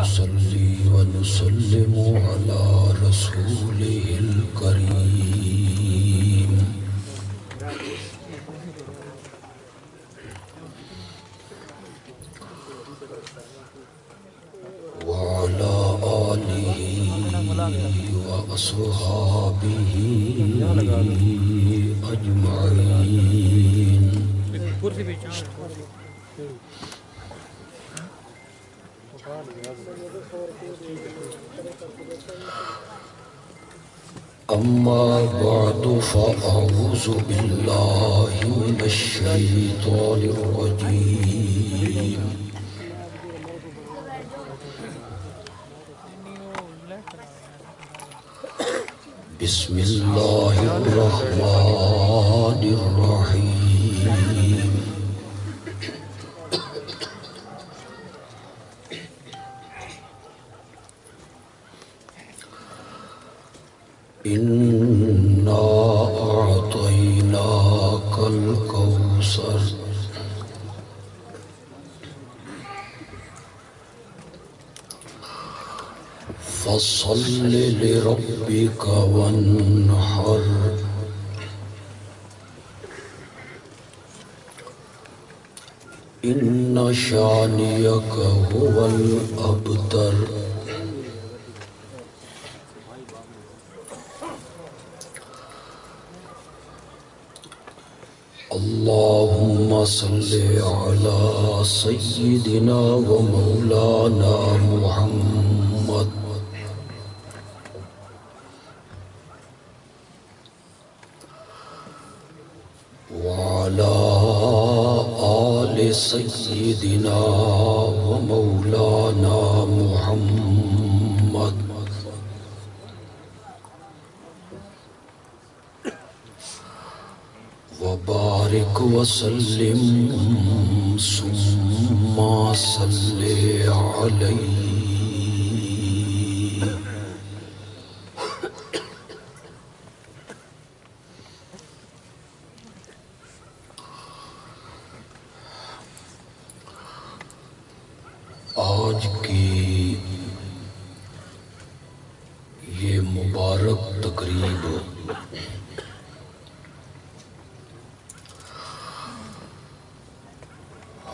ونصلي ونسلم على رسوله الكريم وعلى آله وأصحابه أجمعين. أما بعد فأعوذ بالله من الشيطان الرجيم. بسم الله الرحمن الرحيم. إنا أعطيناك الكوثر فصل لربك وانحر إن شانئك هو الأبتر. اللهم صل على سيدنا ومولانا محمد وعلى آل سيدنا ومولانا محمد وبارك وسلم ثم صل عليه. آج کی یہ مبارک تقریب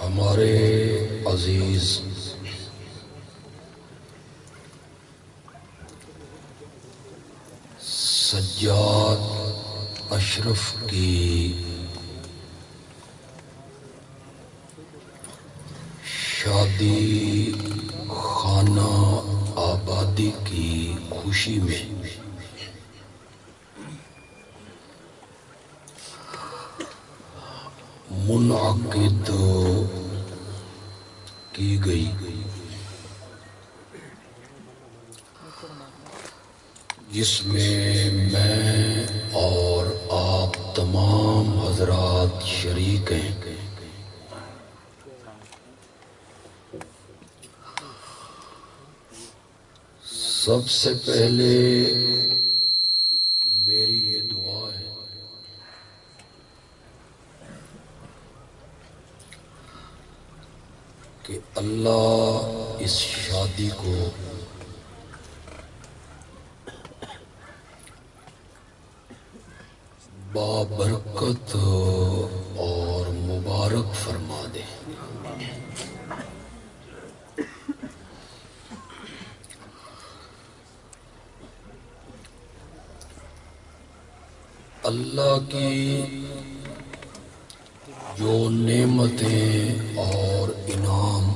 ہمارے عزیز سجاد اشرف کی شادی خانہ آبادی کی خوشی میں منعقد کی گئی، جس میں میں اور آپ تمام حضرات شریک ہیں۔ سب سے پہلے میری یہ دعا ہے کہ اللہ اس شادی کو بابرکت اور مبارک فرما دے۔ اللہ کی جو نعمتیں اور انعام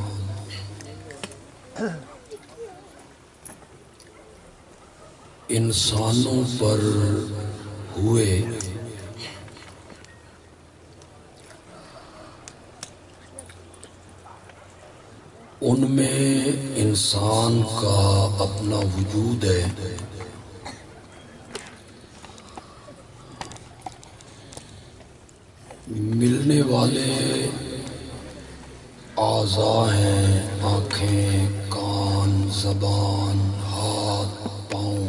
انسانوں پر ہوئے، ان میں انسان کا اپنا وجود ہے۔ ملنے والے اعضاء ہیں، آنکھیں، کان، زبان، ہاتھ، پاؤں۔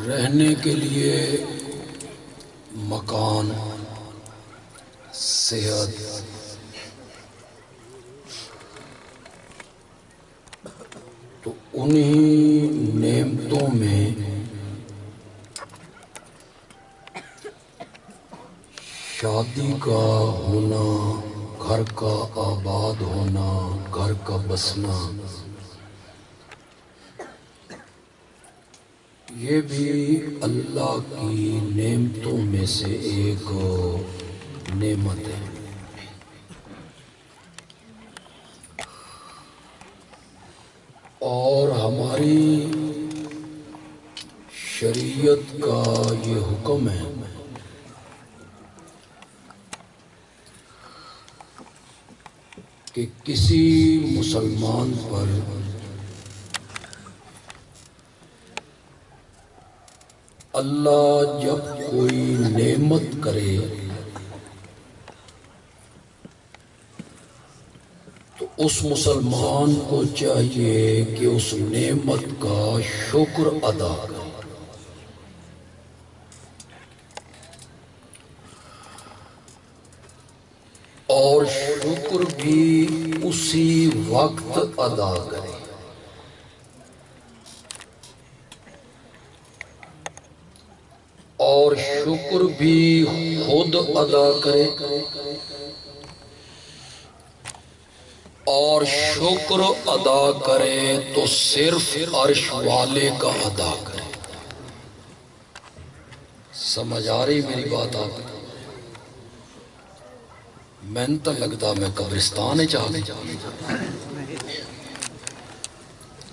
رہنے کے لیے مکان، صحت، انہی نعمتوں میں شادی کا ہونا، گھر کا آباد ہونا، گھر کا بسنا، یہ بھی اللہ کی نعمتوں میں سے ایک نعمت ہے۔ اور ہماری شریعت کا یہ حکم ہے کہ کسی مسلمان پر اللہ جب کوئی نعمت کرے تو اس مسلمان کو چاہیے کہ اس نعمت کا شکر ادا کرے، اور شکر بھی اسی وقت ادا کرے۔ اور شکر بھی خود ادا کرے، اور شکر ادا کرے تو صرف عرش والے کا ادا کرے۔ سمجھ آ رہی میری بات آپ کو؟ میں تو لگتا میں قبرستان چاہ گئی،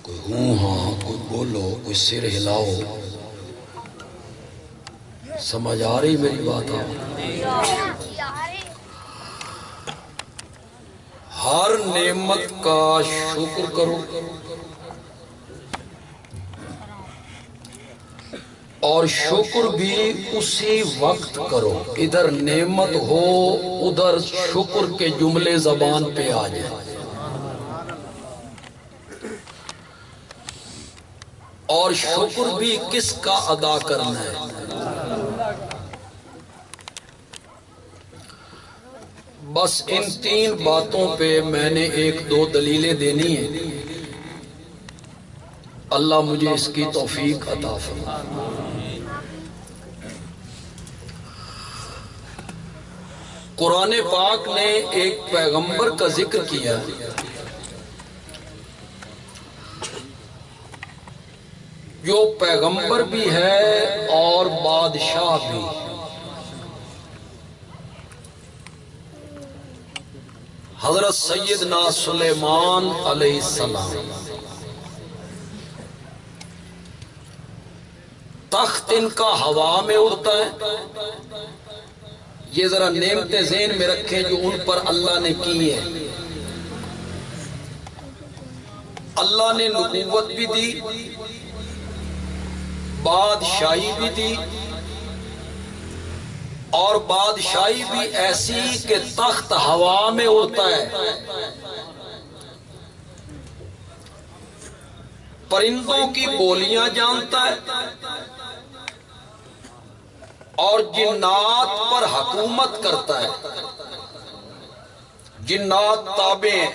کوئی ہوں ہاں، کوئی بولو، کوئی سر ہلاؤ۔ سمجھ آ رہی میری بات آپ کو؟ ہر نعمت کا شکر کرو، اور شکر بھی اسی وقت کرو۔ ادھر نعمت ہو ادھر شکر کے جملے زبان پہ آ جائیں، اور شکر بھی کس کا ادا کرنا ہے؟ بس ان تین باتوں پہ میں نے ایک دو دلیلیں دینی ہیں، اللہ مجھے اس کی توفیق عطا فرمائے۔ قرآن پاک نے ایک پیغمبر کا ذکر کیا جو پیغمبر بھی ہے اور بادشاہ بھی۔ حضرت سیدنا سلیمان علیہ السلام، تخت ان کا ہوا میں اڑتا ہے۔ یہ ذرا نعمتیں ذہن میں رکھیں جو ان پر اللہ نے کی ہے۔ اللہ نے نبوت بھی دی، بادشاہی بھی دی، اور بادشاہی بھی ایسی کہ تخت ہوا میں اڑتا ہے، پرندوں کی بولیاں جانتا ہے، اور جنات پر حکومت کرتا ہے۔ جنات تابع ہیں،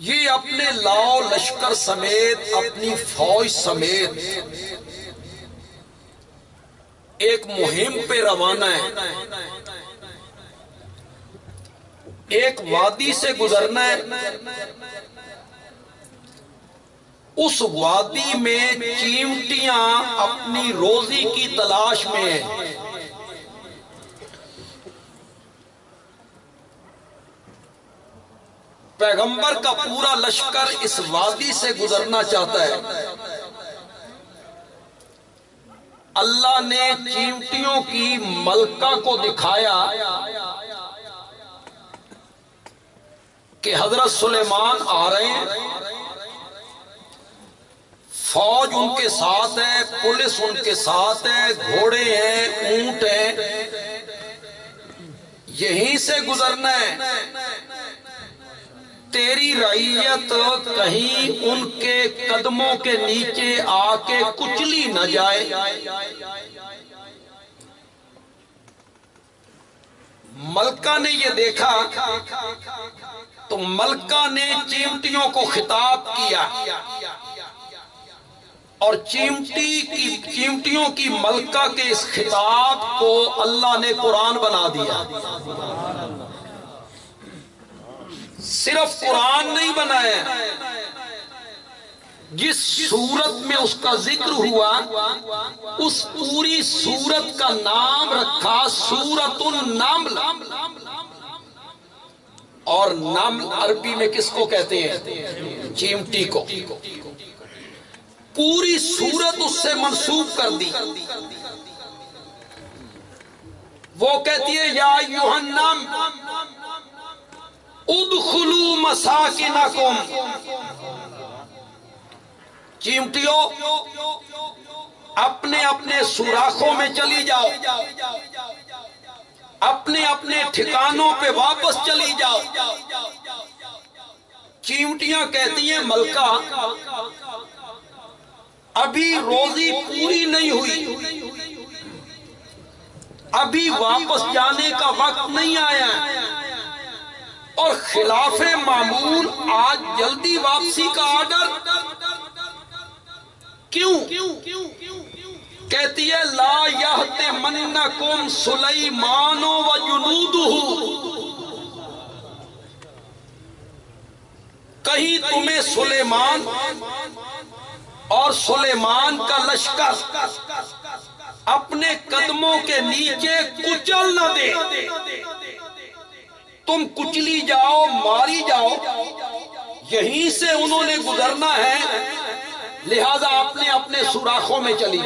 یہ اپنے لاؤ لشکر سمیت، اپنی فوج سمیت ایک مہم پہ روانہ ہے۔ ایک وادی سے گزرنا ہے، اس وادی میں چیونٹیاں اپنی روزی کی تلاش میں ہیں۔ پیغمبر کا پورا لشکر اس وادی سے گزرنا چاہتا ہے۔ اللہ نے چیونٹیوں کی ملکہ کو دکھایا کہ حضرت سلیمان آ رہے ہیں، فوج ان کے ساتھ ہے، پولیس ان کے ساتھ ہے، گھوڑے ہیں، اونٹ ہیں، یہیں سے گزرنا ہے۔ تیری رعیت کہیں ان کے قدموں کے نیچے آ کے کچلی نہ جائے۔ ملکہ نے یہ دیکھا تو ملکہ نے چیمٹیوں کو خطاب کیا اور چیمٹیوں کی ملکہ کے اس خطاب کو اللہ نے قرآن بنا دیا. صرف قرآن نہیں بنایا، جس سورت میں اس کا ذکر ہوا اس پوری سورت کا نام رکھا سورۃ النمل. اور نمل عربی میں کس کو کہتے ہیں؟ چیمٹی کو. پوری سورت اس سے منسوب کر دی. وہ کہتی ہے یا ایھا النمل ادخلوا مساکنکم، چیمٹیوں اپنے اپنے سوراخوں میں چلی جاؤ، اپنے اپنے ٹھکانوں پہ واپس چلی جاؤ. چیمٹیاں کہتی ہیں ملکہ ابھی روزی پوری نہیں ہوئی، ابھی واپس جانے کا وقت نہیں آیا، اور خلاف معمول آج جلدی واپسی کا آرڈر کیوں؟ کہتی ہے لا یحطمنکم سلیمان وجنودہ، کہیں تمہیں سلیمان اور سلیمان کا لشکر اپنے قدموں کے نیچے کچل نہ دے. تم کچلی جاؤ، ماری جاؤ، یہیں سے انہوں نے گزرنا ہے، لہذا اپنے اپنے سوراخوں میں چلی.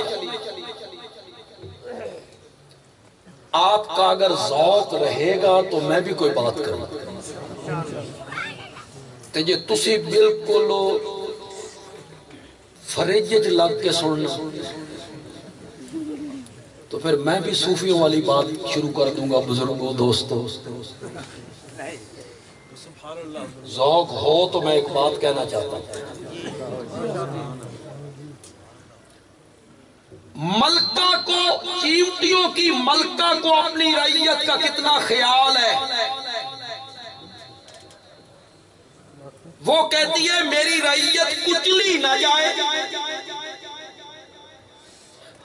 آپ کا اگر ذوق رہے گا تو میں بھی کوئی بات کروں تو یہ تسی بالکل فریجج لگ کے سننا، تو پھر میں بھی صوفیوں والی بات شروع کر دوں گا. بزرگوں، دوستوں، ذوق ہو تو میں ایک بات کہنا چاہتا ہوں. ملکہ کو، چیمٹیوں کی ملکہ کو اپنی رعیت کا کتنا خیال ہے. وہ کہتی ہے میری رعیت کچلی نہ جائے.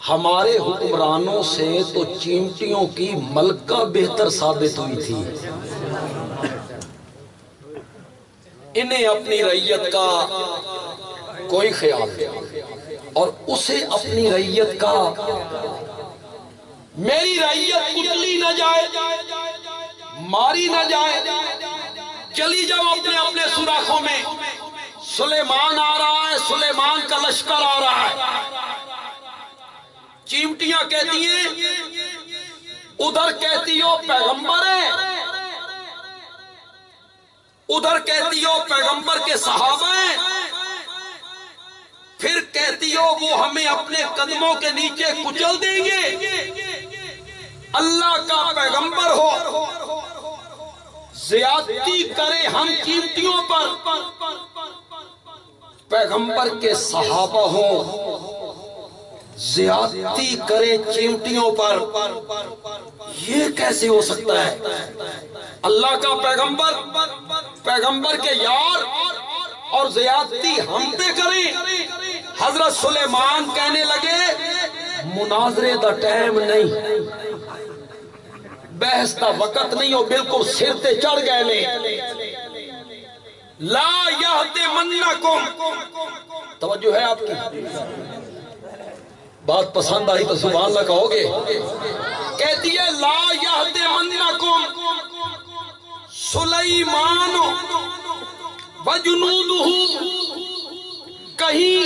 ہمارے حکمرانوں سے تو چیمٹیوں کی ملکہ بہتر ثابت ہوئی تھی. انہیں اپنی رعیت کا کوئی خیال نہیں، اور اسے اپنی رعیت کا، میری رعیت کچلی نہ جائے، ماری نہ جائے، چلی جاؤ اپنے اپنے سوراخوں میں. سلیمان آ رہا ہے، سلیمان کا لشکر آ رہا ہے. چیمٹیاں کہتی ہیں ادھر کہتی ہو پیغمبر ہے، ادھر کہتی ہو پیغمبر کے صحابہ ہیں، پھر کہتی ہو وہ ہمیں اپنے قدموں کے نیچے کچل دیں گے. اللہ کا پیغمبر ہو، زیادتی کرے ہم چیمٹیوں پر، پیغمبر کے صحابہ ہوں زیادتی کرے چیمٹیوں پر، یہ کیسے ہو سکتا ہے؟ اللہ کا پیغمبر، پیغمبر کے یار، اور زیادتی ہم پہ کریں. حضرت سلیمان کہنے لگے مناظرے دا ٹائم نہیں، بحث دا وقت نہیں ہو، بالکل سر تے چڑھ گئے نے. لا یحطمنکم، توجہ ہے آپ کی؟ بات پسند آئی تو سبحان اللہ کہو گے. کہتی ہے لا یحطمنکم سلیمان وجنودہ، کہیں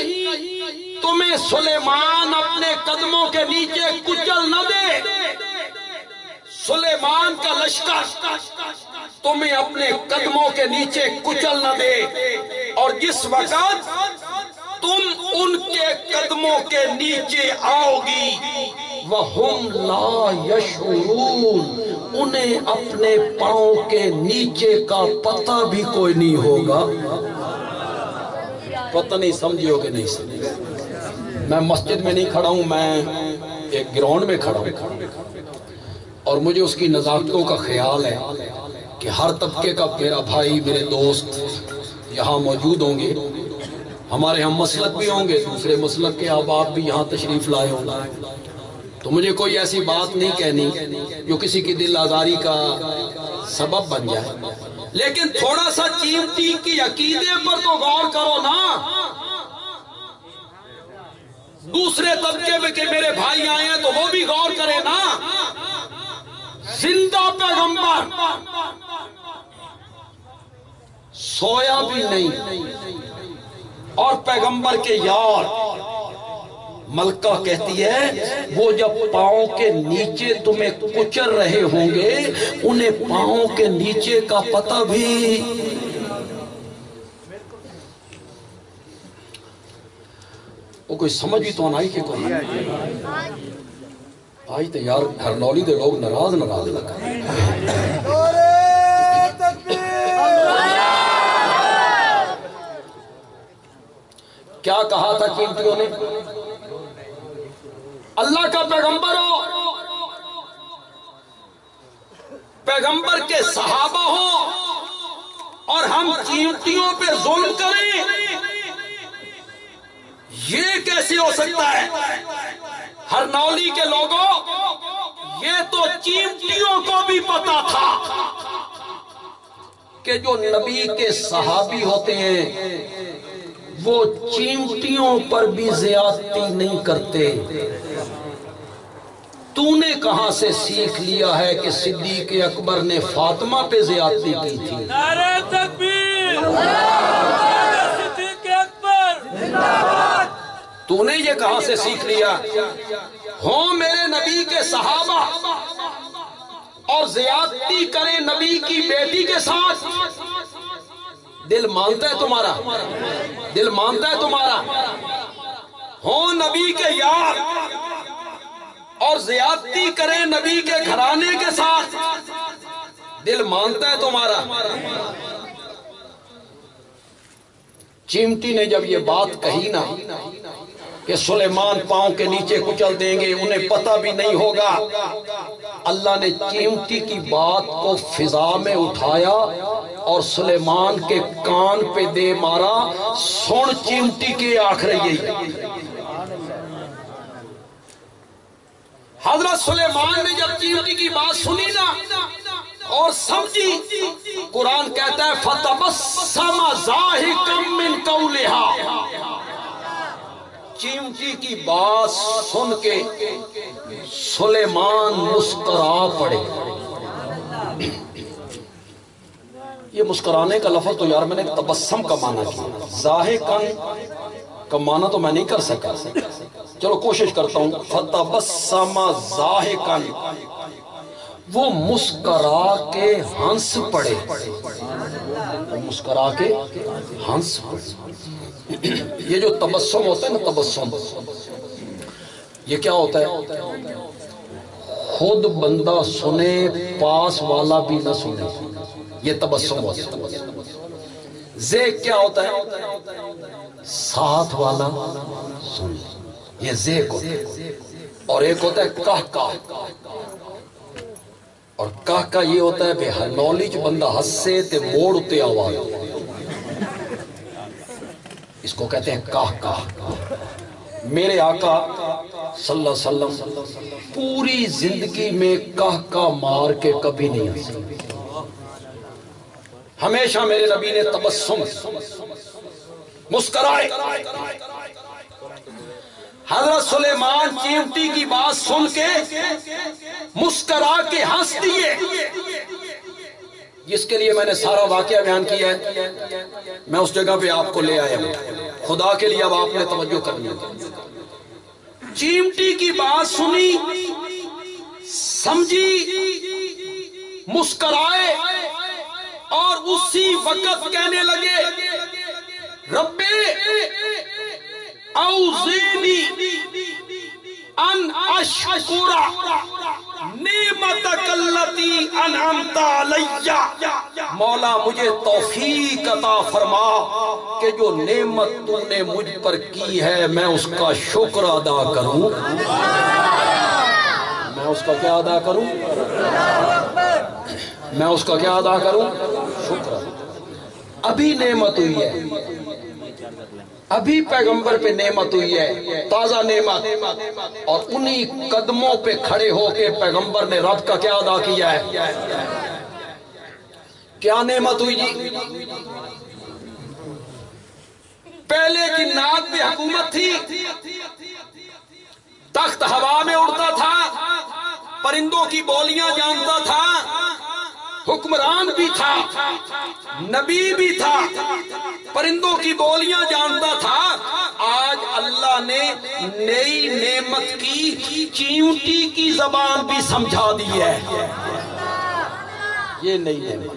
تمہیں سلیمان اپنے قدموں کے نیچے کچل نہ دے. سلیمان کا لشکر تمہیں اپنے قدموں کے نیچے کچل نہ دے. اور جس وقت تم ان کے قدموں کے نیچے آؤ گی وَهُمْ لَا يَشْعُرُونَ، انہیں اپنے پاؤں کے نیچے کا پتہ بھی کوئی نہیں ہوگا. پتہ نہیں سمجھو کہ نہیں سمجھو. میں مسجد میں نہیں کھڑا ہوں، میں ایک گراؤنڈ میں کھڑا ہوں، اور مجھے اس کی نزاکتوں کا خیال ہے. کہ ہر طبقے کا میرا بھائی میرے دوست یہاں موجود ہوں گے، ہمارے ہم مسلک بھی ہوں گے، دوسرے مسلک کے احباب بھی یہاں تشریف لائے ہوں گے، تو مجھے کوئی ایسی بات نہیں کہنی جو کسی کی دل آزاری کا سبب بن جائے، لیکن تھوڑا سا چیمٹی کی عقیدے پر تو غور کرو نا۔ دوسرے طبقے میں کہ میرے بھائی آئے ہیں تو وہ بھی غور کرے نا۔ زندہ پیغمبر سویا بھی نہیں، اور پیغمبر کے یار ملکہ کہتی ہے وہ جب پاؤں کے نیچے تمہیں کچل رہے ہوں گے انہیں پاؤں کے نیچے کا پتہ بھی۔ وہ کوئی سمجھ بھی تو آئی کہ کوئی آئی تو یار ہرنولی دے لوگ ناراض لگا۔ کیا کہا تھا قیمتیوں نے؟ اللہ کا پیغمبر ہو، پیغمبر کے صحابہ ہو، اور ہم قیمتیوں پہ ظلم کریں، یہ کیسے ہو سکتا ہے؟ ہرنولی کے لوگوں، یہ تو قیمتیوں کو بھی پتا تھا کہ جو نبی کے صحابی ہوتے ہیں وہ چیمٹیوں پر بھی زیادتی نہیں کرتے۔ تو نے کہاں سے سیکھ لیا ہے کہ صدیق اکبر نے فاطمہ پہ زیادتی کی تھی؟ نعرہ تکبیر! صدیق اکبر! تو نے یہ کہاں سے سیکھ لیا؟ ہوں میرے نبی کے صحابہ اور زیادتی کریں نبی کی بیٹی کے ساتھ، دل مانتا ہے تمہارا؟ دل مانتا ہے تمہارا؟ ہوں نبی کے یار اور زیادتی کریں نبی کے گھرانے کے ساتھ، دل مانتا ہے تمہارا؟ چیمٹی نے جب یہ بات کہی نا کہ سلیمان پاؤں کے نیچے کچل دیں گے، انہیں پتہ بھی نہیں ہوگا، اللہ نے چیمٹی کی بات کو فضا میں اٹھایا اور سلیمان کے کان پہ دے مارا، سن چیمٹی کے آخر یہی۔ حضرت سلیمان نے جب چیمٹی کی بات سنی نا اور سمجھی، قرآن کہتا ہے فَتَبَسَّمَ ضَاحِكًا مِّن قَوْلِهَا، چیمٹی کی بات سن کے سلیمان مسکرا پڑے۔ یہ مسکرانے کا لفظ تو یار میں نے تبسم کا معنی کیا، ضاحکاً کا معنی تو میں نہیں کر سکا، چلو کوشش کرتا ہوں۔ فتبسم ضاحکاً، وہ مسکرا کے ہنس پڑے، مسکرا کے ہنس پڑے۔ یہ جو تبسم ہوتا ہے نا، تبسم یہ کیا ہوتا ہے؟ خود بندہ سنے پاس والا بھی نہ سنے، یہ تبسم ہوتا ہے۔ زیک کیا ہوتا ہے؟ ساتھ والا سن، یہ زیک ہوتا ہے۔ اور ایک ہوتا ہے کہکہ، اور کہکہ یہ ہوتا ہے بے نالج بندہ ہسے تے موڑ تے آواز، اس کو کہتے ہیں کہکہ۔ میرے آقا صلی اللہ علیہ وسلم پوری زندگی میں کہکہ مار کے کبھی نہیں ہنسے، ہمیشہ میرے نبی نے تبسم، مسکرائے۔ حضرت سلیمان چیمٹی کی بات سن کے مسکرا کے ہنس دیے، جس کے لیے میں نے سارا واقعہ بیان کیا ہے، میں اس جگہ پہ آپ کو لے آیا ہوں، خدا کے لیے اب آپ نے توجہ کرنی ہے۔ چیمٹی کی بات سنی، سمجھی، مسکرائے، اور اسی وقت کہنے لگے رب اوزینی ان اشکر نعمتک التی انعمت علی، مولا مجھے توفیق عطا فرما کہ جو نعمت تو نے مجھ پر کی ہے میں اس کا شکر ادا کروں، میں اس کا کیا ادا کروں؟ میں اس کا کیا ادا کروں؟ شکر۔ ابھی نعمت ہوئی ہے، ابھی پیغمبر پہ نعمت ہوئی ہے، تازہ نعمت، اور انہی قدموں پہ کھڑے ہو کے پیغمبر نے رب کا کیا ادا کیا ہے؟ کیا نعمت ہوئی جی؟ پہلے جنات پہ حکومت تھی، تخت ہوا میں اڑتا تھا، پرندوں کی بولیاں جانتا تھا، حکمران بھی تھا، نبی بھی تھا، پرندوں کی بولیاں جانتا تھا۔ آج اللہ نے نئی نعمت کی چیونٹی کی زبان بھی سمجھا دی ہے۔ یہ نئی نعمت،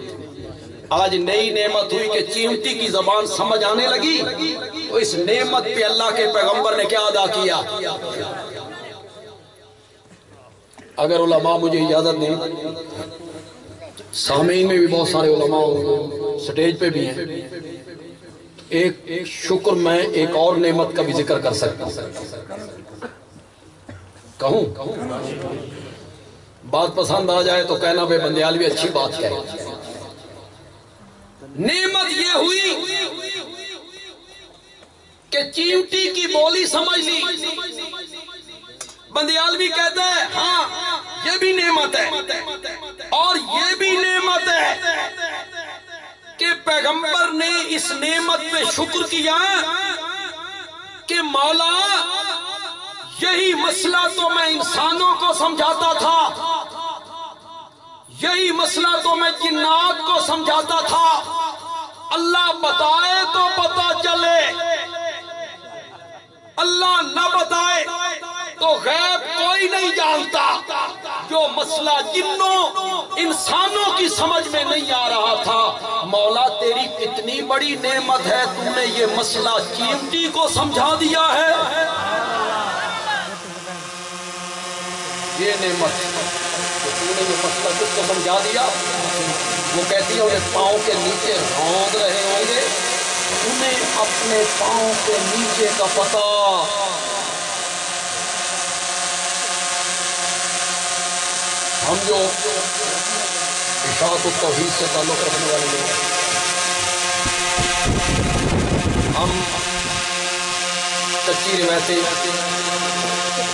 آج نئی نعمت ہوئی کہ چیونٹی کی زبان سمجھ آنے لگی، تو اس نعمت پہ اللہ کے پیغمبر نے کیا ادا کیا؟ اگر علماء مجھے اجازت دیں، سامعین میں بھی بہت سارے علماء ہوں، سٹیج پہ بھی ہیں، ایک شکر میں ایک اور نعمت کا بھی ذکر کر سکتا ہوں۔ کہوں؟ بات پسند آ جائے تو کہنا بے بندیالوی اچھی بات کہے۔ نعمت یہ ہوئی کہ چیونٹی کی بولی سمجھ لی۔ بندیالوی کہتا ہے ہاں یہ بھی نعمت ہے، اور یہ بھی نعمت ہے کہ پیغمبر نے اس نعمت پہ شکر کیا کہ مولا یہی مسئلہ تو میں انسانوں کو سمجھاتا تھا، یہی مسئلہ تو میں جنات کو سمجھاتا تھا، اللہ بتائے تو پتہ چلے، اللہ نہ بتائے تو غیب کوئی نہیں جانتا۔ جو مسئلہ جنوں انسانوں کی سمجھ میں نہیں آ رہا تھا، مولا تیری کتنی بڑی نعمت ہے، تم نے یہ مسئلہ چیونٹی کو سمجھا دیا ہے۔ یہ نعمت تو تم نے یہ مسئلہ کس کو سمجھا دیا؟ وہ کہتی ہے انہیں پاؤں کے نیچے روند رہے ہوں گے، انہیں اپنے پاؤں کے نیچے کا پتہ۔ ہم جو اشاعت التوحید سے تعلق رکھنے والے لوگ، ہم کچی روایتیں،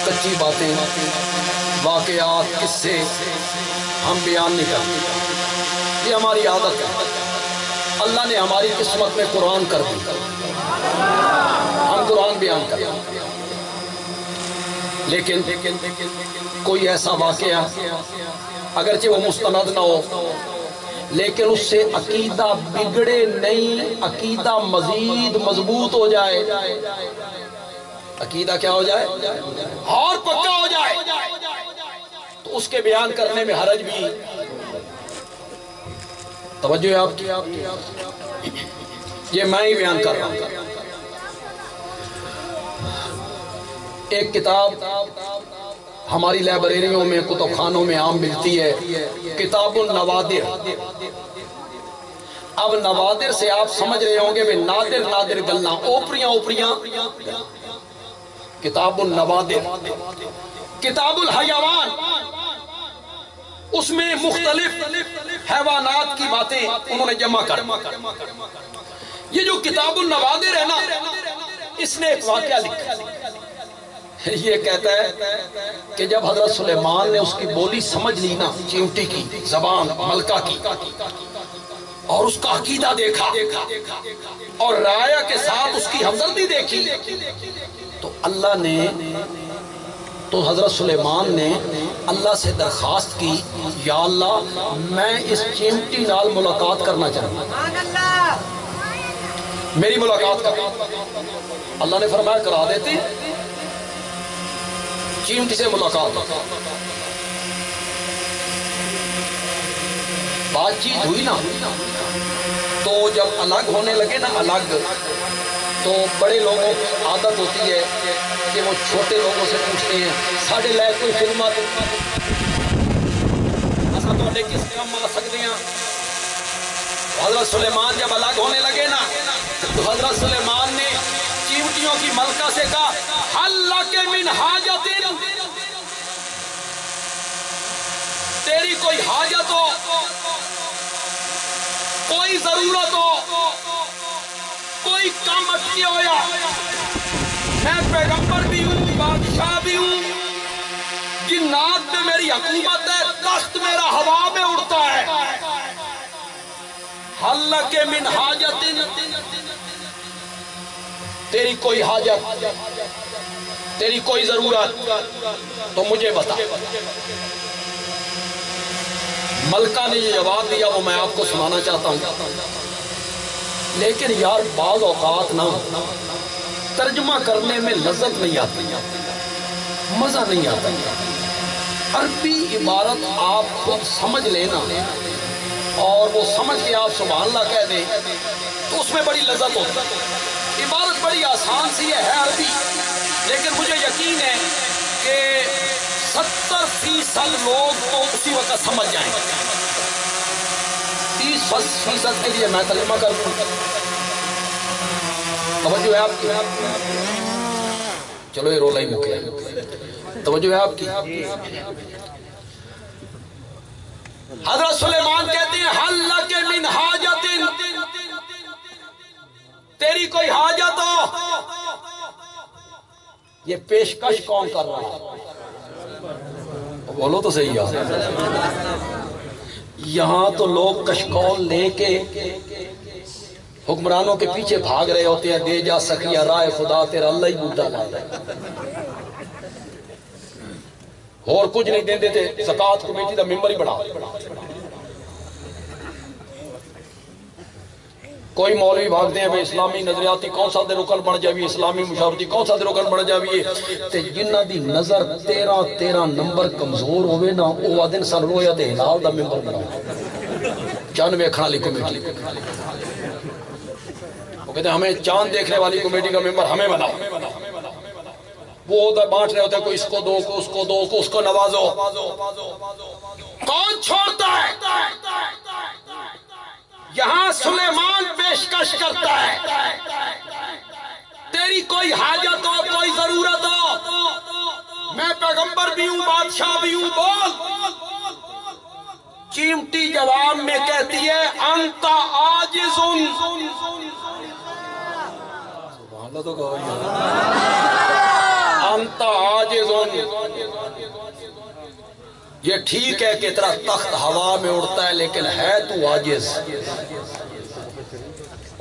کچی باتیں، واقعات، قصے ہم بیان نہیں کرتے، یہ ہماری عادت ہے۔ اللہ نے ہماری قسمت میں قرآن کر دی، ہم قرآن بیان کرتے، لیکن کوئی ایسا واقعہ اگرچہ وہ مستند نہ ہو، لیکن اس سے عقیدہ بگڑے نہیں، عقیدہ مزید مضبوط ہو جائے، عقیدہ کیا ہو جائے اور پکا ہو جائے، تو اس کے بیان کرنے میں حرج بھی۔ توجہ ہے آپ کی؟ یہ میں ہی بیان کر رہا ہوں۔ ایک کتاب ہماری لائبریریوں میں، کتب خانوں میں عام ملتی ہے، کتاب النوادر۔ اب نوادر سے آپ سمجھ رہے ہوں گے کہ نادر نادر گلنا، اوپریاں اوپریاں، کتاب النوادر۔ کتاب الحیوان، اس میں مختلف حیوانات کی باتیں انہوں نے جمع کر۔ یہ جو کتاب النوادر ہے نا، اس نے ایک واقعہ لکھا، یہ کہتا ہے کہ جب حضرت سلیمان نے اس کی بولی سمجھ لی نا، چیونٹی کی زبان، ملکہ کی، اور اس کا عقیدہ دیکھا اور رایا کے ساتھ اس کی ہمدردی دیکھی، تو اللہ نے، تو حضرت سلیمان نے اللہ سے درخواست کی، یا اللہ میں اس چیونٹی نال ملاقات کرنا چاہتا ہوں، میری ملاقات کر۔ اللہ نے فرمایا کرا دیتے، چیونٹی سے ملاقات۔ بات چیت ہوئی نا، تو جب الگ ہونے لگے نا، الگ، تو بڑے لوگوں کی عادت ہوتی ہے کہ وہ چھوٹے لوگوں سے پوچھتے ہیں ساڑھے لائے کوئی خدمت ایسا تو انہیں کس کام آ سکتے ہیں۔ حضرت سلیمان جب الگ ہونے لگے نا، تو حضرت سلیمان نے چیونٹیوں کی ملکہ سے کہا حل لک من حاجت، تیری کوئی حاجت ہو میری حکومت ہے، تخت میرا ہوا میں اڑتا ہے. حلق من حاجت، تیری کوئی حاجت، تیری کوئی ضرورت تو مجھے بتا. ملکہ نے یہ جواب دیا، وہ میں آپ کو سنانا چاہتا ہوں. لیکن یار بعض اوقات نا ترجمہ کرنے میں لذت نہیں آتی، مزہ نہیں آتا. عربی عبارت آپ خود سمجھ لینا اور وہ سمجھ کے آپ سبحان اللہ کہہ دیں تو اس میں بڑی لذت ہوتی ہے. عبارت بڑی آسان سی ہے عربی، لیکن مجھے یقین ہے کہ 70% لوگ تو اسی وقت سمجھ جائیں. 30% کے لیے میں ترجمہ کر دوں. توجہ ہے آپ کی؟ چلو یہ رولا ہی مکے. توجہ ہے آپ کی؟ حضرت سلیمان کہتے ہیں حل لک من حاجت، تیری کوئی حاجت ہو. یہ پیشکش کون کر رہا ہے؟ بولو تو صحیح ہے. یہاں تو لوگ کشکول لے کے حکمرانوں کے پیچھے بھاگ رہے ہوتے ہیں، دے جا سکیا رائے خدا تیرا اللہ ہی بوٹا لاتا ہے. اور کچھ نہیں دیں دیتے، زکاة کمیٹی دا ممبر ہی بڑھا. کوئی مولوی بھاگتے ہیں اسلامی نظریاتی کون سا دے رکن بن جاوی، اسلامی مشاورتی کون سا دے رکن بن جاوی. تے جنہ دی نظر 13 نمبر کمزور ہوئے نا وہ آدھن سن رویا دے ہلال دا ممبر بنا. چاند ویکھن والی کمیٹی، وہ کہتے ہیں ہمیں چاند دیکھنے والی کمیٹی کا ممبر ہمیں بناؤ. وہ ادھر بانٹ رہے ہوتے ہیں، کوئی اس کو دو، کو اس کو دو، کو اس کو نوازو. کون چھوڑتا ہے؟ یہاں سلیمان پیشکش کرتا ہے، تیری کوئی حاجت ہو، کوئی ضرورت ہو، میں پیغمبر بھی ہوں، بادشاہ بھی ہوں، بول. چیمٹی جواب میں کہتی ہے انت عاجز. سبحان اللہ تو کہو انت عاجز. یہ ٹھیک ہے کہ تیرا تخت ہوا میں اڑتا ہے لیکن ہے تو عاجز.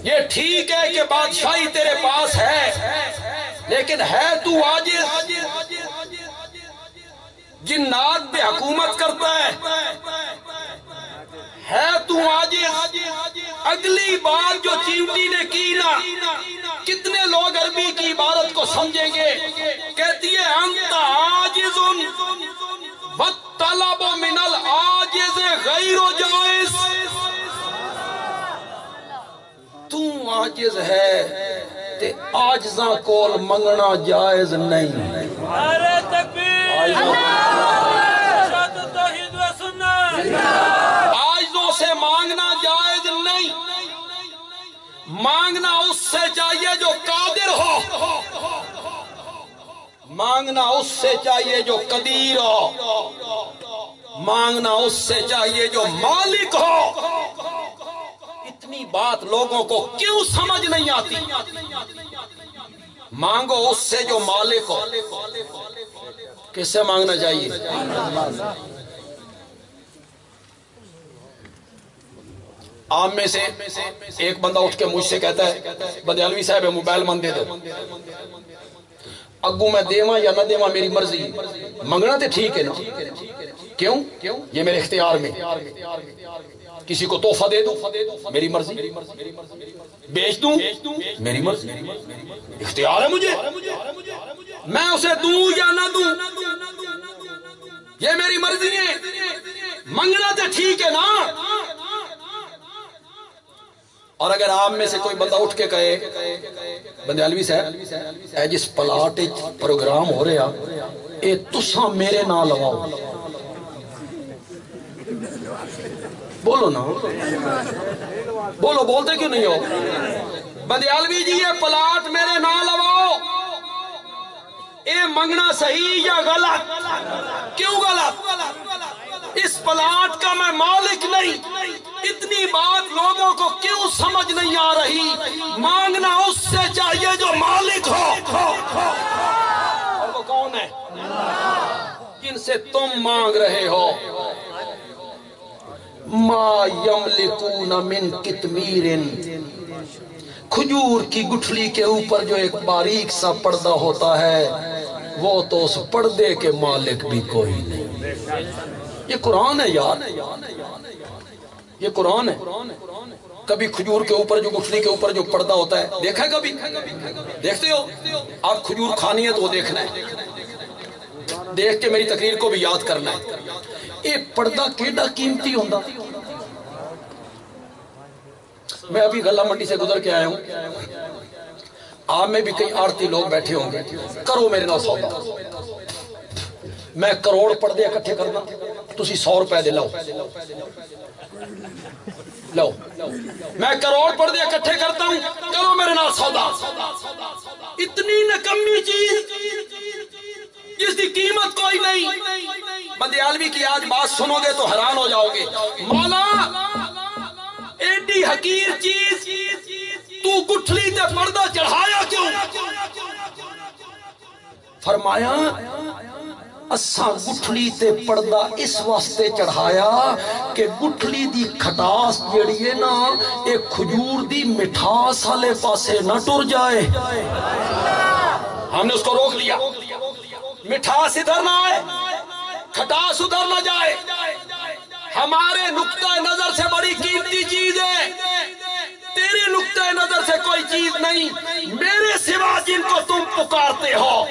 یہ ٹھیک ہے کہ بادشاہی تیرے پاس ہے لیکن ہے تو عاجز. جنات پہ حکومت کرتا ہے تو عاجز. اگلی بات جو چیمٹی نے کی نا، کتنے لوگ عربی کی عبارت کو سمجھیں گے. کہتی ہے انت عاجز والطلب من العاجز غیر جائز. تو عاجز ہے تے عاجزاں کول منگنا جائز نہیں. نعرہ تکبیر، اشہدو توحید و سنت. عاجزوں سے مانگنا جائز نہیں. مانگنا اس سے چاہیے جو قادر ہو، مانگنا اس سے چاہیے جو قدیر ہو، مانگنا اس سے چاہیے جو مالک ہو. اتنی بات لوگوں کو کیوں سمجھ نہیں آتی؟ مانگو اس سے جو مالک ہو. کس سے مانگنا چاہیے؟ آپ میں سے ایک بندہ اٹھ کے مجھ سے کہتا ہے بدیالوی صاحب موبائل من دے دو. اگو میں دیواں یا نہ دیواں میری مرضی، منگنا تے ٹھیک ہے نا. کیوں؟ یہ میرے اختیار میں. کسی کو تحفہ دے دوں میری مرضی، بیچ دوں میری مرضی، اختیار ہے مجھے. میں اسے دوں یا نہ دوں یہ میری مرضی ہے. منگنا تے ٹھیک ہے نا. اور اگر آپ میں سے کوئی بندہ اٹھ کے کہے بندیالوی صاحب اے جس پلاٹ پروگرام ہو رہا اے تساں میرے نہ لگاؤ، بولو نا، بولو، بولتے کیوں نہیں ہو؟ بندیالوی جی یہ پلاٹ میرے نہ لگاؤ، اے منگنا صحیح یا غلط؟ کیوں غلط؟ اس پلاٹ کا میں مالک نہیں. اتنی بات لوگوں کو کیوں سمجھ نہیں آ رہی؟ مانگنا اس سے چاہیے جو مالک ہو. اور وہ کون ہے؟ جن سے تم مانگ رہے ہو ما یملکون من قطمیر، کھجور کی گٹھلی کے اوپر جو ایک باریک سا پردہ ہوتا ہے وہ تو اس پردے کے مالک بھی کوئی نہیں۔ یہ قرآن ہے یار، یہ قرآن ہے۔ کبھی کھجور کے اوپر جو گٹھلی کے اوپر جو پردہ ہوتا ہے دیکھا ہے؟ کبھی دیکھتے ہو؟ آپ کھجور کھانی ہے تو وہ دیکھنا ہے، دیکھ کے میری تقریر کو بھی یاد کرنا ہے۔ یہ پردہ کیڑا قیمتی ہوندہ۔ میں ابھی غلہ منڈی سے گزر کے آیا ہوں، آپ میں بھی کئی آڑتی لوگ بیٹھے ہوں گے، کرو میرے نال سودا، میں کروڑ پردے اکٹھے کرنا، تسی 100 روپے دے لاؤ، لو میں کروڑ پردے اکٹھے کرتا ہوں، کرو میرے نال سودا۔ اتنی نکمی چیز جس کی قیمت کوئی نہیں۔ بندیالوی کی آج بات سنو گے تو حیران ہو جاؤ گے۔ مولا ایڈی حقیر چیز تو گٹھلی تے پردہ چڑھایا کیوں؟ فرمایا اساں گٹھلی تے پردہ اس واسطے چڑھایا کہ گٹھلی دی کھٹاس جڑی ہے نا ایک کھجور دی مٹھاس والے پاسے نہ ٹر جائے۔ ہم نے اس کو روک لیا، مٹھاس ادھر نہ آئے، کھٹاس ادھر نہ جائے۔ ہمارے نقطہ نظر سے بڑی قیمتی چیز ہے، تیرے نقطہ نظر سے کوئی چیز نہیں۔ میرے سوا جن کو تم پکارتے ہو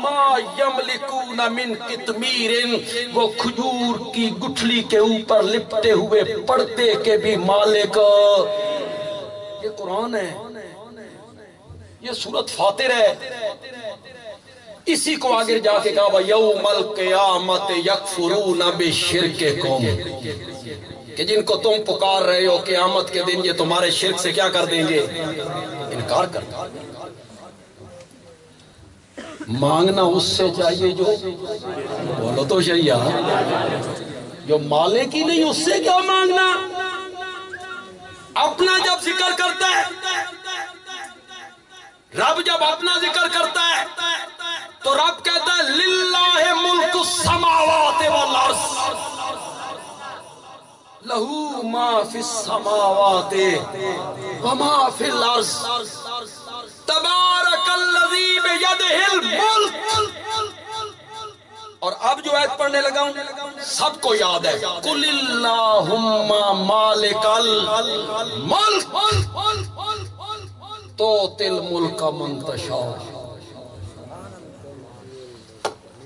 ما یملکون من قطمیر، وہ کھجور کی گٹھلی کے اوپر لپٹے ہوئے پردے کے بھی مالک۔ یہ قرآن ہے، یہ سورت فاطر ہے۔ اسی کو آگے جا کے کہا یوم القیامت یکفرون بشرککم، کہ جن کو تم پکار رہے ہو قیامت کے دن یہ تمہارے شرک سے کیا کر دیں گے؟ انکار کر دیں گے۔ مانگنا اس سے چاہیے جو، بولو تو صحیح یار، جو مالک ہی نہیں اس سے کیا مانگنا؟ اپنا جب ذکر کرتا ہے، رب جب اپنا ذکر کرتا ہے تو رب کہتا ہے للہ ملک السماوات والارض، لہو ما فی السماوات وما فی الارض، تبارک الذی بیدہ الملک۔ اور اب جو آیت پڑھنے لگا ہوں سب کو یاد ہے، قل اللہم مالک الملک تؤتی الملک من تشاء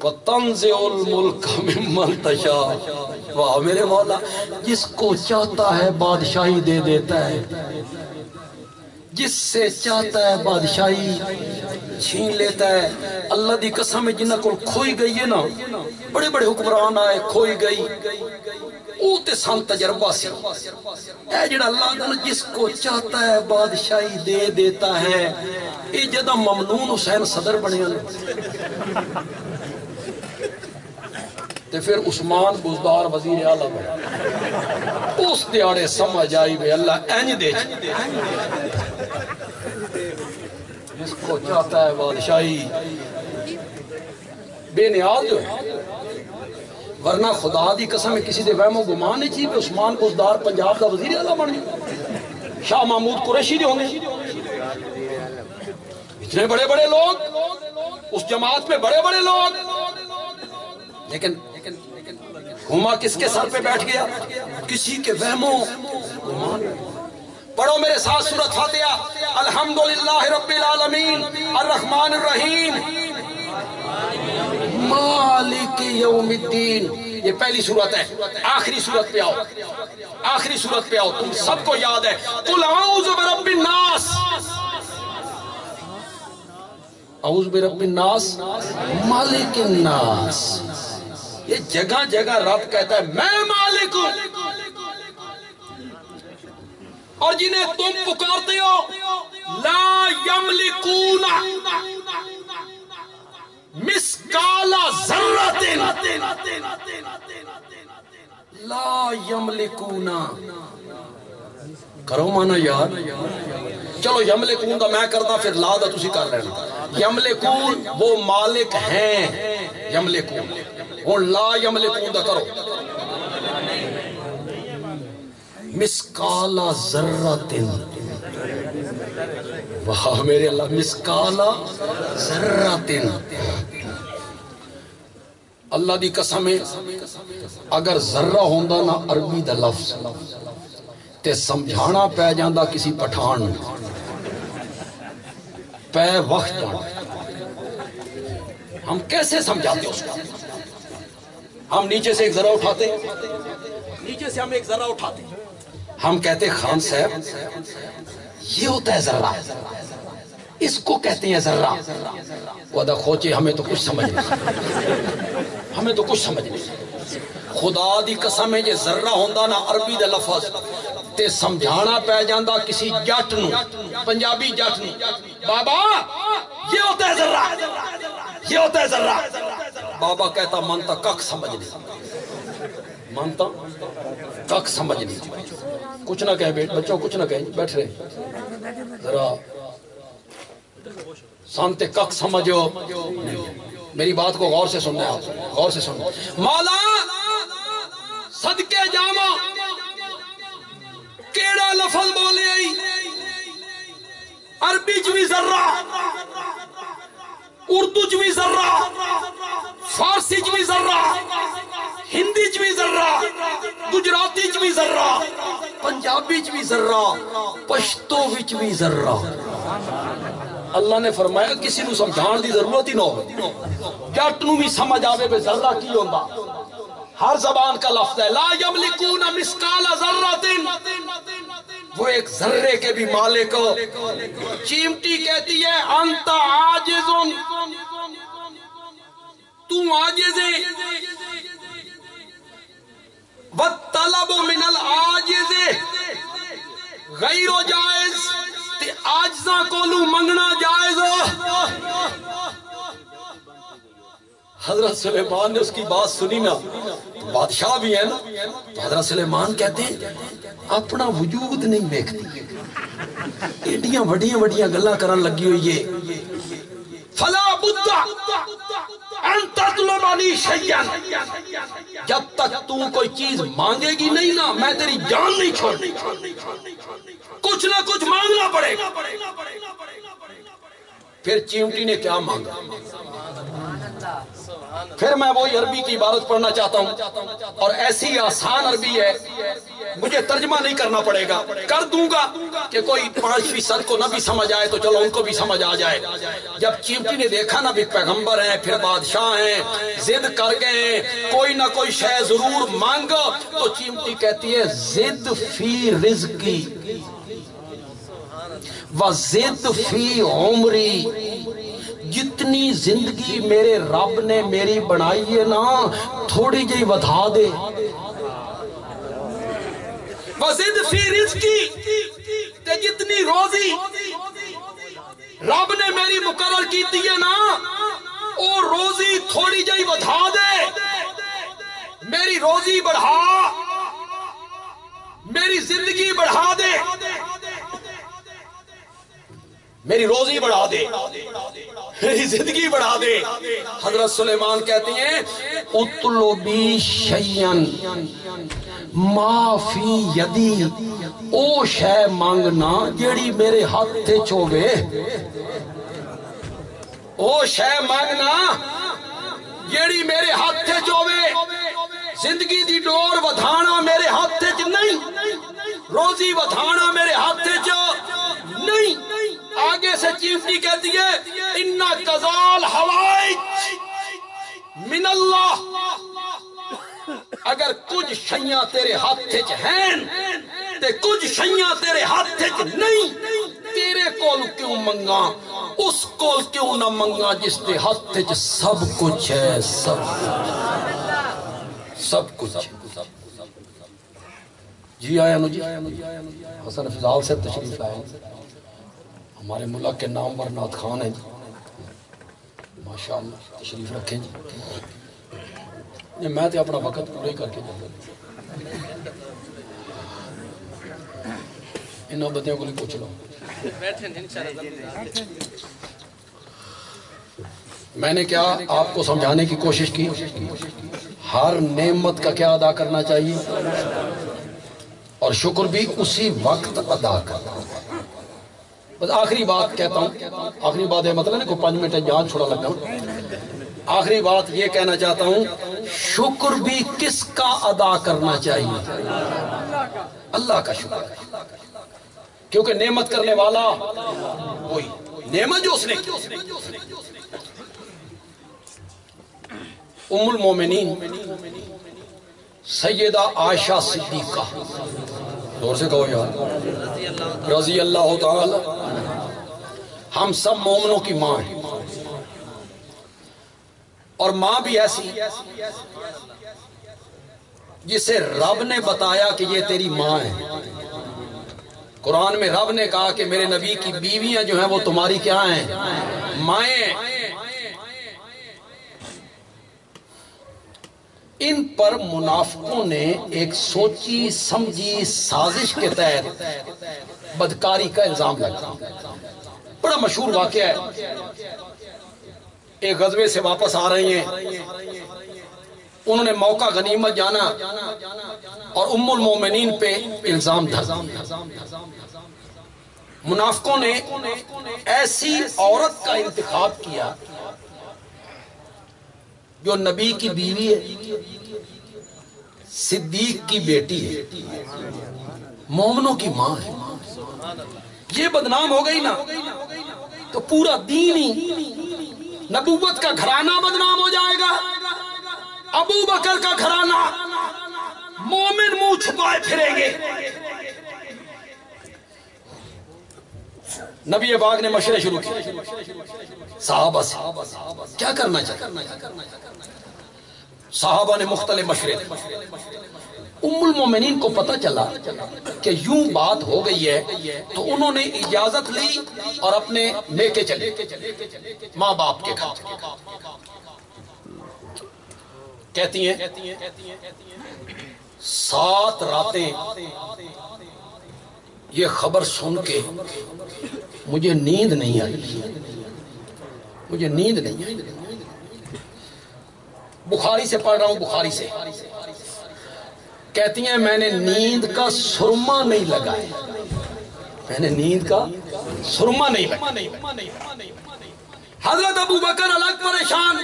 وتنزع الملک ممن تشاء۔ واہ میرے مولا، جس کو چاہتا ہے بادشاہی دے دیتا ہے، جس سے چاہتا ہے بادشاہی چھین لیتا ہے۔ اللہ دی قسم جنہ کو کھوئی گئی ہے نا، بڑے بڑے حکمران آئے کھوئی گئی، او تے سان تجربہ سے اے جڑا اللہ دا جس کو چاہتا ہے بادشاہی دے دیتا ہے۔ اے جدہ ممنون حسین صدر بنے تے پھر عثمان بزدار وزیر اعلیٰ بنے، اس دیاڑے سمجھ آئی بے اللہ اینج دے جس کو چاہتا ہے بادشاہی بے نیاز جو ہے۔ ورنہ خدا دی قسم کسی دے وہم و گمان نہیں چاہیے کہ عثمان بزدار پنجاب کا وزیر اعلیٰ بن گیا، شاہ محمود قریشی جو ہوں گے، اتنے بڑے بڑے لوگ اس جماعت میں، بڑے بڑے لوگ، لیکن ہما کس کے سر پہ بیٹھ گیا؟ کسی کے وہم و گمان۔ پڑھو میرے ساتھ سورۃ فاتحہ، الحمدللہ رب العالمین الرحمن الرحیم مالک یوم الدین۔ یہ پہلی سورت ہے، آخری سورت پہ آؤ، آخری سورت پہ آؤ، تم سب کو یاد ہے، قل اعوذ برب الناس، اعوذ برب الناس مالک الناس۔ یہ جگہ جگہ رب کہتا ہے میں مالک ہوں، اور جنہیں تم پکارتے ہو لا یملکون مسقال ذرۃ، لا یملکون، کرو مانا یار، چلو یملکون دا میں کرتا پھر لا دا تسی کر لینا۔ یملکون وہ مالک ہیں، یملکون اور لا یملکون دا کرو مسکالا ذرۃ واہ میرے اللہ مسکالا ذرۃ اللہ دی قسم ہے اگر ذرہ ہوندا نا عربی دا لفظ تے سمجھانا پہ جاندہ کسی پٹھان پہ وقت جانا ہم کیسے سمجھاتے اس کو ہم نیچے سے ایک ذرہ اٹھاتے نیچے سے ہم ایک ذرہ اٹھاتے ہم کہتے خان صاحب یہ ہوتا ہے ذرہ اس کو کہتے ہیں ذرہ وعدہ خوچے ہمیں تو کچھ سمجھ نہیں ہمیں تو کچھ سمجھ نہیں خدا دی قسم ہے یہ ذرہ ہوندہ نا عربی دے لفظ تے سمجھانا پہ جاندہ کسی جٹ نو پنجابی جٹ نو بابا یہ ہوتا ہے ذرہ یہ ہوتا ہے ذرہ بابا کہتا مانتا کک سمجھ نہیں مانتا کک سمجھ نہیں کچھ نہ کہے بیٹھ بچوں کچھ نہ کہے بیٹھ رہے ذرا سانتے کک سمجھو میری بات کو غور سے سننا ہے آپ غور سے سننا مولا صدقے جامع کیڑا لفظ بولے آئی عربی جوی ذرہ اردو جوی ذرہ فارسی جوی ذرہ ہندی جوی ذرہ گجراتی جوی ذرہ پنجابی جوی ذرہ پشتو جوی ذرہ اللہ نے فرمایا کسی نو سمجھان دی ضرورت ہی نہ ہو جٹ نو بھی سمجھ آوے بے ذرہ کی ہوندا ہر زبان کا لفظ ہے لا یملکون مسکال ذرۃ وہ ایک ذرے کے بھی مالک چیمٹی کہتی ہے انت عاجز تو عاجز ہے والطلب من العاجز غیر جائز تے عاجزاں کولو منگنا جائز حضرت سلیمان نے اس کی بات سنی نا بادشاہ بھی ہے نا تو حضرت سلیمان کہتے ہیں اپنا وجود نہیں دیکھتی ایڈیاں وڈیاں وڈیاں گلاں کرن لگی ہوئی ہے فلا بد ان تطلبنی شیئا جب تک تو کوئی چیز مانگے گی نہیں نا میں تیری جان نہیں چھوڑنی کچھ نہ کچھ مانگنا پڑے گا پھر چیمٹی نے کیا مانگا پھر میں وہی عربی کی عبارت پڑھنا چاہتا ہوں اور ایسی آسان عربی ہے مجھے ترجمہ نہیں کرنا پڑے گا کر دوں گا کہ کوئی 5% کو نہ بھی سمجھ آئے تو چلو ان کو بھی سمجھ آ جائے جب چیمٹی نے دیکھا نا بھی پیغمبر ہیں پھر بادشاہ ہیں ضد کر گئے ہیں کوئی نہ کوئی شے ضرور مانگو تو چیمٹی کہتی ہے ضد فی رزقی وَزِدْ فِي عُمْرِي جتنی زندگی میرے رب نے میری بنائی ہے نا تھوڑی جی بتا دے وَزِدْ فِي رِزْقِي تے جتنی روزی رب نے میری مقرر کی ہے نا او روزی تھوڑی جی بتا دے میری روزی بڑھا میری زندگی بڑھا دے میری روزی بڑھا دے میری زندگی بڑھا دے حضرت سلیمان کہتے ہیں اطلبی شیئن ما فی یدی او شے مانگنا جیڑی میرے ہاتھ تے چوبے او شے مانگنا جیڑی میرے ہاتھ تے چوبے زندگی دی ڈور ودھانا میرے ہاتھ تے نہیں روزی ودھانا میرے ہاتھ تے نہیں آگے سے چیمٹی کہتی ہے اِنَّا قَضَالْ حَوَائِجْ من اللہ اگر کچھ شیاں تیرے ہاتھ ہیں تے کچھ شیاں تیرے ہاتھ نہیں تیرے کول کیوں منگا اس کول کیوں نہ منگا جس دے ہاتھ سب کچھ ہے سب کچھ جی آیا نو جی حسن فضال سے تشریف لائے ہمارے ملک کے نامور نعت خان ہیں جی ماشاءاللہ تشریف رکھیں جی میں تے اپنا وقت پورے کر کے جاتا انہوں بندیوں کو نہیں پوچھ لو میں نے کیا آپ کو سمجھانے کی کوشش کی ہر نعمت کا کیا ادا کرنا چاہیے؟ اور شکر بھی اسی وقت ادا کرنا۔ بس آخری بات کہتا ہوں، آخری بات ہے مطلب نہیں کوئی 5 منٹ جان چھوڑا لگا ہوں، آخری بات یہ کہنا چاہتا ہوں، شکر بھی کس کا ادا کرنا چاہیے؟ اللہ کا شکر، کیونکہ نعمت کرنے والا وہی، نعمت جو اس نے کی۔ ام المومنین سیدہ عائشہ صدیقہ، زور سے کہو یار، رضی اللہ تعالی، ہم سب مومنوں کی ماں ہیں، اور ماں بھی ایسی جسے رب نے بتایا کہ یہ تیری ماں ہے۔ قرآن میں رب نے کہا کہ میرے نبی کی بیویاں جو ہیں وہ تمہاری کیا ہیں؟ مائیں۔ ان پر منافقوں نے ایک سوچی سمجھی سازش کے تحت بدکاری کا الزام لگا۔ بڑا مشہور واقعہ ہے، ایک غزوے سے واپس آ رہے ہیں، انہوں نے موقع غنیمت جانا اور ام المومنین پہ الزام دھرا۔ منافقوں نے ایسی عورت کا انتخاب کیا جو نبی کی بیوی ہے، صدیق کی بیٹی ہے، مومنوں کی ماں ہے۔ یہ بدنام ہو گئی نا تو پورا دین ہی، نبوت کا گھرانہ بدنام ہو جائے گا، ابو بکر کا گھرانہ، مومن منہ چھپائے پھریں گے۔ نبی پاک نے مشورے شروع کیے صحابہ سے، کیا کرنا چاہیے؟ صحابہ نے مختلف مشورے دیے۔ ام المومنین کو پتہ چلا کہ یوں بات ہو گئی ہے تو انہوں نے اجازت لی اور اپنے میکے چلے، ماں باپ کے گھر۔ کہتی ہیں 7 راتیں یہ خبر سن کے مجھے نیند نہیں آئی، مجھے نیند نہیں آئی۔ بخاری سے پڑھ رہا ہوں، بخاری سے کہتی ہیں میں نے نیند کا سرما نہیں لگایا، میں نے نیند کا سرما نہیں لگایا۔ حضرت ابو بکر الگ پریشان،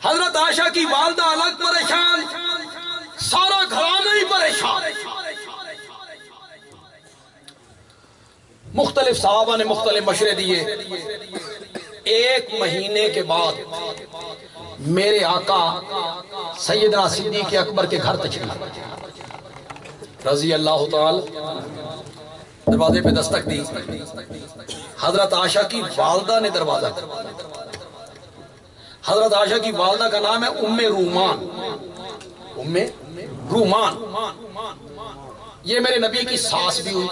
حضرت عائشہ کی والدہ الگ پریشان، سارا گھرانہ ہی پریشان۔ مختلف صحابہ نے مختلف مشورے دیے۔ 1 مہینے کے بعد میرے آقا سیدنا صدیق اکبر کے گھر تشریف رضی اللہ تعالی، دروازے پہ دستک دی۔ حضرت عائشہ کی والدہ نے دروازہ کھولا۔ حضرت عائشہ کی والدہ کا نام ہے ام رومان، ام رومان، یہ میرے نبی کی ساس بھی ہوئی۔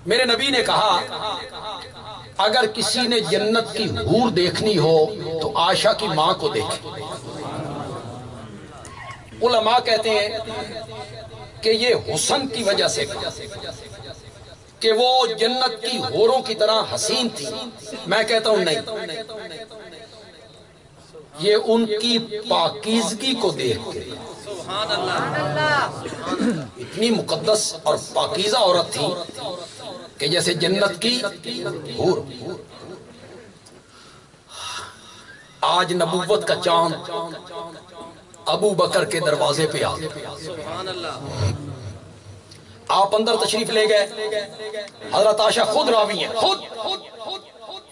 میرے نبی نے کہا اگر کسی نے جنت کی حور دیکھنی ہو تو عائشہ کی ماں کو دیکھے۔ علماء کہتے ہیں کہ یہ حسن کی وجہ سے کہا کہ وہ جنت کی حوروں کی طرح حسین تھی۔ میں کہتا ہوں نہیں، یہ ان کی پاکیزگی کو دیکھ کے، اتنی مقدس اور پاکیزہ عورت تھی کہ جیسے جنت کی حور۔ آج نبوت کا چاند ابو بکر کے دروازے پہ آ گیا۔ آپ اندر تشریف لے گئے، حضرت عائشہ خود راوی ہیں، خود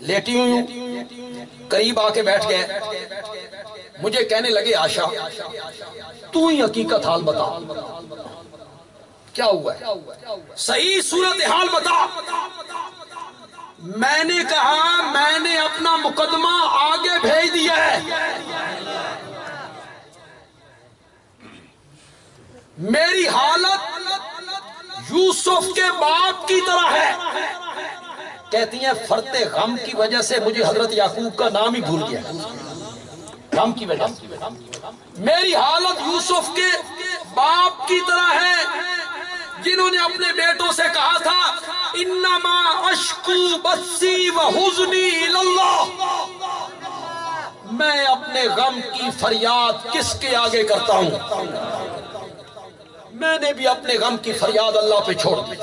لیٹی ہوئی ہوں، قریب آ کے بیٹھ گئے، مجھے کہنے لگے عائشہ تو ہی حقیقت حال بتا، کیا ہوا ہے، صحیح صورتحال بتا۔ میں نے کہا میں نے اپنا مقدمہ آگے بھیج دیا ہے، میری حالت یوسف کے باپ کی طرح ہے۔ کہتی ہیں فرط غم کی وجہ سے مجھے حضرت یعقوب کا نام ہی بھول گیا، غم کی وجہ سے میری حالت یوسف کے باپ کی طرح ہے جنہوں نے اپنے بیٹوں سے کہا تھا انما اشکو بثی و حزنی الی اللہ، میں اپنے غم کی فریاد کس کے آگے کرتا ہوں؟ میں نے بھی اپنے غم کی فریاد اللہ پہ چھوڑ دی۔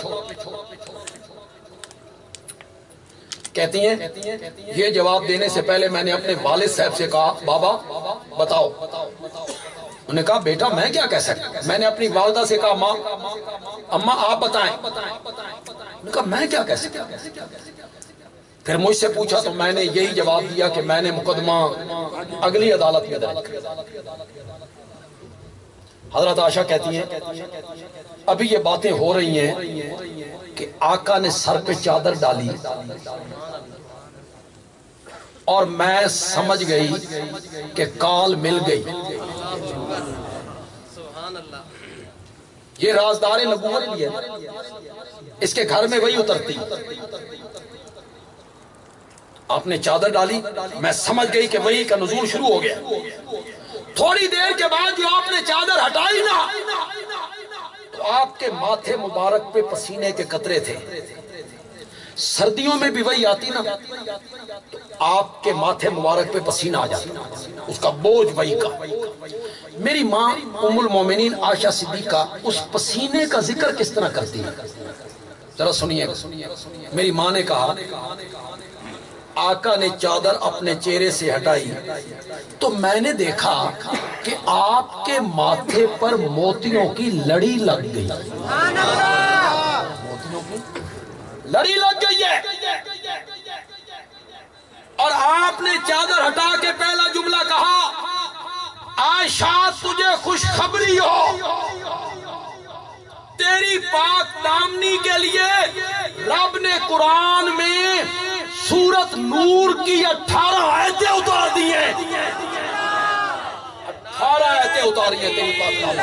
کہتی ہیں یہ جواب دینے سے پہلے میں نے اپنے والد صاحب سے کہا بابا بتاؤ۔ انہوں نے کہا بیٹا میں کیا کہہ سکتا۔ میں نے اپنی والدہ سے کہا ماں اماں آپ بتائیں۔ انہوں نے کہا میں کیا کہہ سکتا۔ پھر مجھ سے پوچھا تو میں نے یہی جواب دیا کہ میں نے مقدمہ اگلی عدالت میں درج کیا۔ حضرت عائشہ کہتی ہیں ابھی یہ باتیں ہو رہی ہیں کہ آقا نے سر پہ چادر ڈالی اور میں سمجھ گئی کہ کال مل گئی۔ یہ رازدار نبوت بھی ہے، اس کے گھر میں وہی اترتی۔ آپ نے چادر ڈالی، میں سمجھ گئی کہ وحی کا نزول شروع ہو گیا۔ تھوڑی دیر کے بعد جو آپ نے چادر ہٹائی نا تو آپ کے ماتھے مبارک پہ پسینے کے قطرے تھے۔ سردیوں میں بھی وہی آتی نا تو آپ کے ماتھے مبارک پہ پسینہ آ جاتا، اس کا بوجھ وہی کا۔ میری ماں ام المومنین عائشہ صدیقہ اس پسینے کا ذکر کس طرح کرتی ہے ذرا سنیے۔ میری ماں نے کہا آقا نے چادر اپنے چہرے سے ہٹائی تو میں نے دیکھا کہ آپ کے ماتھے پر موتیوں کی لڑی لگ گئی۔ موتیوں کی لڑی لگ گئی ہے، اور آپ نے چادر ہٹا کے پہلا جملہ کہا عائشہ تجھے خوشخبری ہو، تیری پاک دامنی کے لیے رب نے قرآن میں سورت نور کی 18 آیتیں اتار دی ہیں۔ 18 آیتیں اتاری ہیں تیری پاک دامنی۔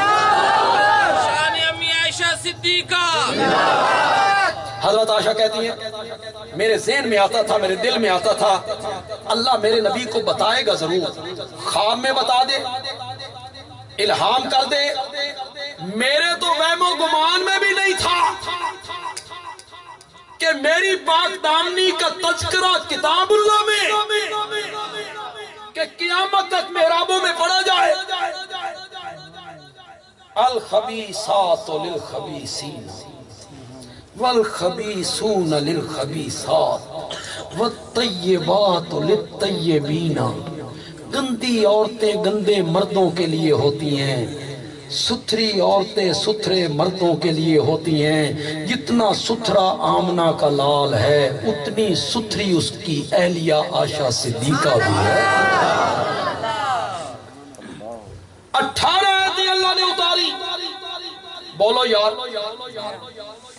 شان امی عائشہ صدیقہ۔ حضرت عائشہ کہتی ہیں میرے ذہن میں آتا تھا، میرے دل میں آتا تھا اللہ میرے نبی کو بتائے گا ضرور، خواب میں بتا دے، الہام کر دے۔ میرے تو وہم و گمان میں بھی نہیں تھا کہ میری پاک دامنی کا تذکرہ کتاب اللہ میں کہ قیامت تک محرابوں میں پڑھا جائے الخبیثات للخبیثین والخبیثون للخبیثات والطیبات للطیبین۔ گندی عورتیں گندے مردوں کے لیے ہوتی ہیں، ستھری عورتیں ستھرے مردوں کے لیے ہوتی ہیں۔ جتنا ستھرا آمنہ کا لال ہے اتنی ستھری اس کی اہلیہ عائشہ صدیقہ بھی ہے۔ 18 آیتیں اللہ نے اتاری۔ بولو یار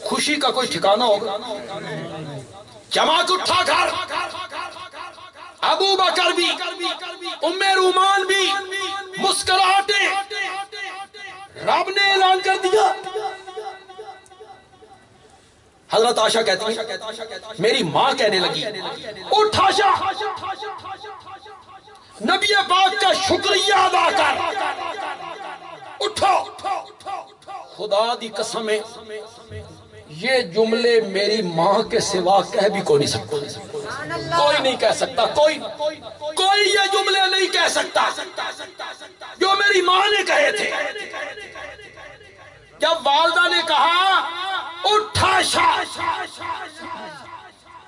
خوشی کا کوئی ٹھکانہ ہوگا؟ چمک اٹھا گھر، ابو بکر بھی، ام رومان بھی مسکراہٹے، رب نے اعلان کر دیا۔ حضرت عائشہ کہتی ہیں میری ماں کہنے لگی اٹھ عائشہ، نبی پاک کا شکریہ ادا کر، اٹھو۔ خدا دی قسم ہے یہ جملے میری ماں کے سوا کہہ بھی کوئی نہیں سکتا، کوئی نہیں کہہ سکتا، کوئی یہ جملے نہیں کہہ سکتا جو میری ماں نے کہے تھے۔ جب والدہ نے کہا اٹھ عائشہ،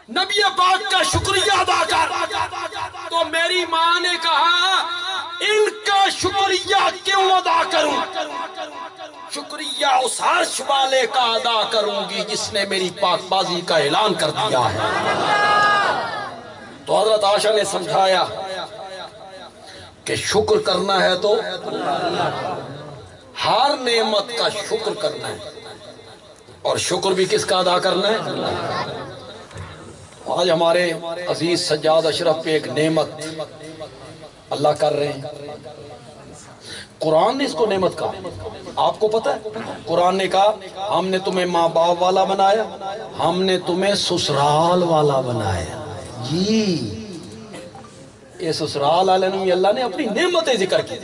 نبی پاک کا شکریہ ادا کر، تو میری ماں نے کہا ان کا شکریہ کیوں ادا کروں؟ شکریہ اس عرش والے کا ادا کروں گی جس نے میری پاک بازی کا اعلان کر دیا ہے۔ تو حضرت عائشہ نے سمجھایا کہ شکر کرنا ہے تو ہر نعمت کا شکر کرنا ہے، اور شکر بھی کس کا ادا کرنا ہے؟ آج ہمارے عزیز سجاد اشرف پہ ایک نعمت اللہ کر رہے ہیں۔ قرآن نے اس کو نعمت کہا، آپ کو پتہ ہے قرآن نے کہا ہم نے تمہیں ماں باپ والا بنایا، ہم نے تمہیں سسرال والا بنایا۔ جی یہ سسرال والے نے اللہ نے اپنی نعمتیں ذکر کی،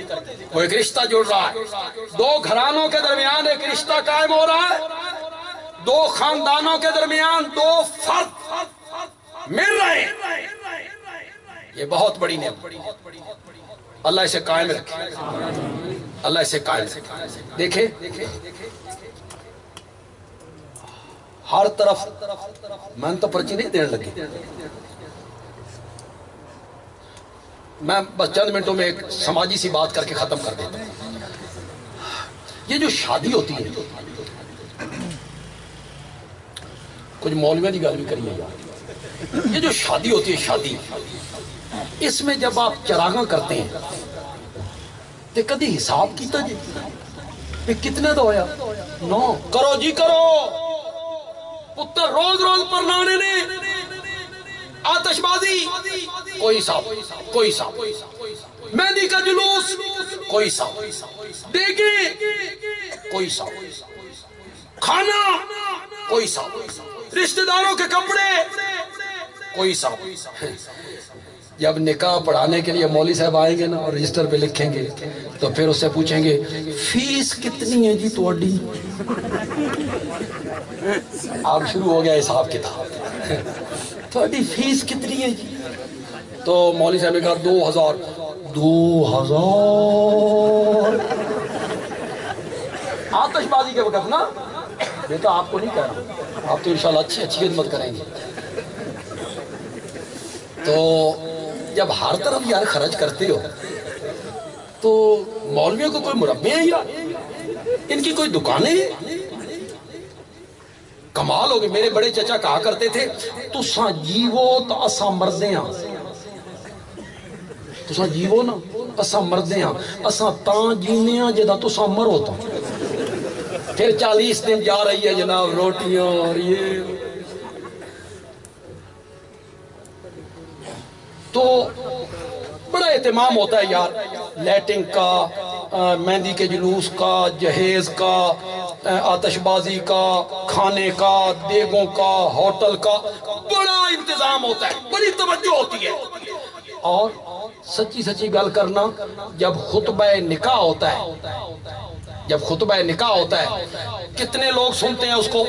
وہ ایک رشتہ جڑ رہا ہے، دو گھرانوں کے درمیان ایک رشتہ قائم ہو رہا ہے، دو خاندانوں کے درمیان دو فرد مل رہے ہیں۔ یہ بہت بڑی نعمت، اللہ اسے قائم رکھے، اللہ اسے قائم رکھے۔ دیکھیں ہر طرف میں تو پرچی نہیں دینے لگی، میں بس چند منٹوں میں ایک سماجی سی بات کر کے ختم کر دیتا ہوں۔ یہ جو شادی ہوتی ہے، کچھ مولویوں کی گل بھی کریے یار، یہ جو شادی ہوتی ہے، شادی اس میں جب آپ چراغاں کرتے ہیں تو کدی حساب کیتا جی کہ کتنے دا ہویا؟ نو کرو جی کرو، پتر روز روز پرنانے نے، آتش بازی کوئی حساب، کوئی حساب، مہندی کا جلوس کوئی حساب، دیگے کوئی حساب، کھانا کوئی حساب، رشتہ داروں کے کپڑے کوئی حساب۔ جب نکاح پڑھانے کے لیے مولوی صاحب آئیں گے نا اور رجسٹر پہ لکھیں گے تو پھر اس سے پوچھیں گے فیس کتنی ہے جی تواڈی؟ اب شروع ہو گیا حساب کتاب، تواڈی فیس کتنی ہے جی؟ تو مولوی صاحب نے کہا 2000۔ 2000 آتش بازی کے وقت نا، بیٹا آپ کو نہیں کہہ رہا، آپ تو انشاءاللہ اچھی خدمت کریں گے۔ تو جب ہر طرف یار خرچ کرتے ہو تو مولویوں کو کوئی مربے ہیں یا ان کی کوئی دکانیں ہیں؟ کمال ہو گئے۔ میرے بڑے چچا کہا کرتے تھے تساں جیو تو اساں مردے ہاں، تساں جیو نا اساں مردے ہاں، اساں تاں جینے ہاں جدا تساں مرو تا۔ پھر 40 دن جا رہی ہے جناب روٹیاں اور یہ، تو بڑا اہتمام ہوتا ہے یار، لائٹنگ کا، مہندی کے جلوس کا، جہیز کا، آتش بازی کا، کھانے کا، دیگوں کا، ہوٹل کا، بڑا انتظام ہوتا ہے، بڑی توجہ ہوتی ہے۔ اور سچی سچی گل کرنا، جب خطبہ نکاح ہوتا ہے، جب خطبہ نکاح ہوتا ہے کتنے لوگ سنتے ہیں اس کو؟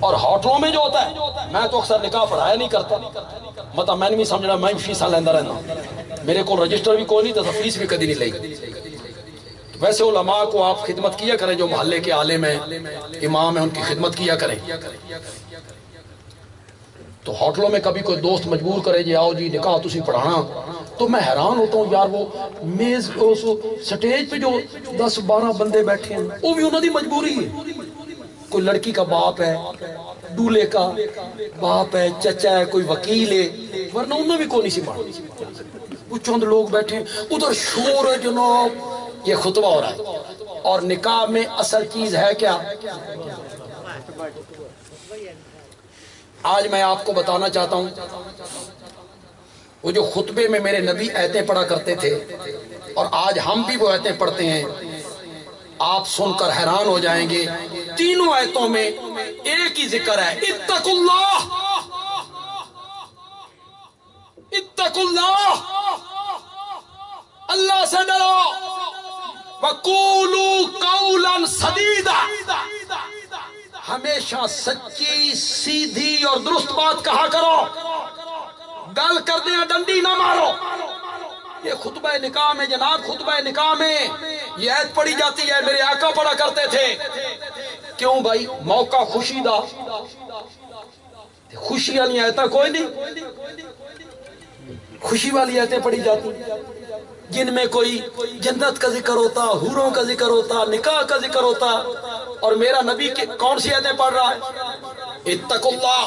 اور ہوٹلوں میں جو ہوتا ہے، میں تو اکثر نکاح پڑھایا نہیں کرتا، مطلب میں نہیں سمجھنا، میں فیساں لیندہ رہنا، میرے کو رجسٹر بھی کوئی نہیں تھا، فیس بھی کدی نہیں لئی۔ ویسے علماء کو آپ خدمت کیا کریں، جو محلے کے عالم ہیں، امام ہیں، ان کی خدمت کیا کریں۔ تو ہوٹلوں میں کبھی کوئی دوست مجبور کرے جی آؤ جی نکاح تسی پڑھانا، تو میں حیران ہوتا ہوں یار، وہ میز سٹیج پہ جو 10-12 بندے بیٹھے ہیں وہ بھی انہوں نے مجبوری ہے۔ کوئی لڑکی کا باپ ہے، دولے کا باپ ہے، چچا ہے، کوئی وکیل ہے، ورنہ انہوں بھی کوئی نہیں سی پڑھا۔ وہ چند لوگ بیٹھے ہیں، ادھر شور ہے جناب، یہ خطبہ ہو رہا ہے۔ اور نکاح میں اصل چیز ہے کیا؟ آج میں آپ کو بتانا چاہتا ہوں، وہ جو خطبے میں میرے نبی آیتیں پڑھا کرتے تھے اور آج ہم بھی وہ آیتیں پڑھتے ہیں، آپ سن کر حیران ہو جائیں گے۔ تینوں آیتوں میں ایک ہی ذکر ہے، اتقوا اللہ، اتقوا اللہ، اللہ سے ڈرو، وَقُولُوا قَوْلًا سَدِيدًا، ہمیشہ سچی، سیدھی اور درست بات کہا کرو، گل کر دیں ڈنڈی نہ مارو۔ یہ خطبہ نکاح میں جناب، خطبہ نکاح میں یہ آیت پڑھی جاتی ہے، میرے آقا پڑھا کرتے تھے۔ کیوں بھائی؟ موقع خوشی دا، خوشی والی آیتیں کوئی نہیں، خوشی والی آیتیں پڑھی جاتی جن میں کوئی جنت کا ذکر ہوتا، حوروں کا ذکر ہوتا، نکاح کا ذکر ہوتا، اور میرا نبی کون سی آیتیں پڑھ رہا ہے؟ اتقوا اللہ،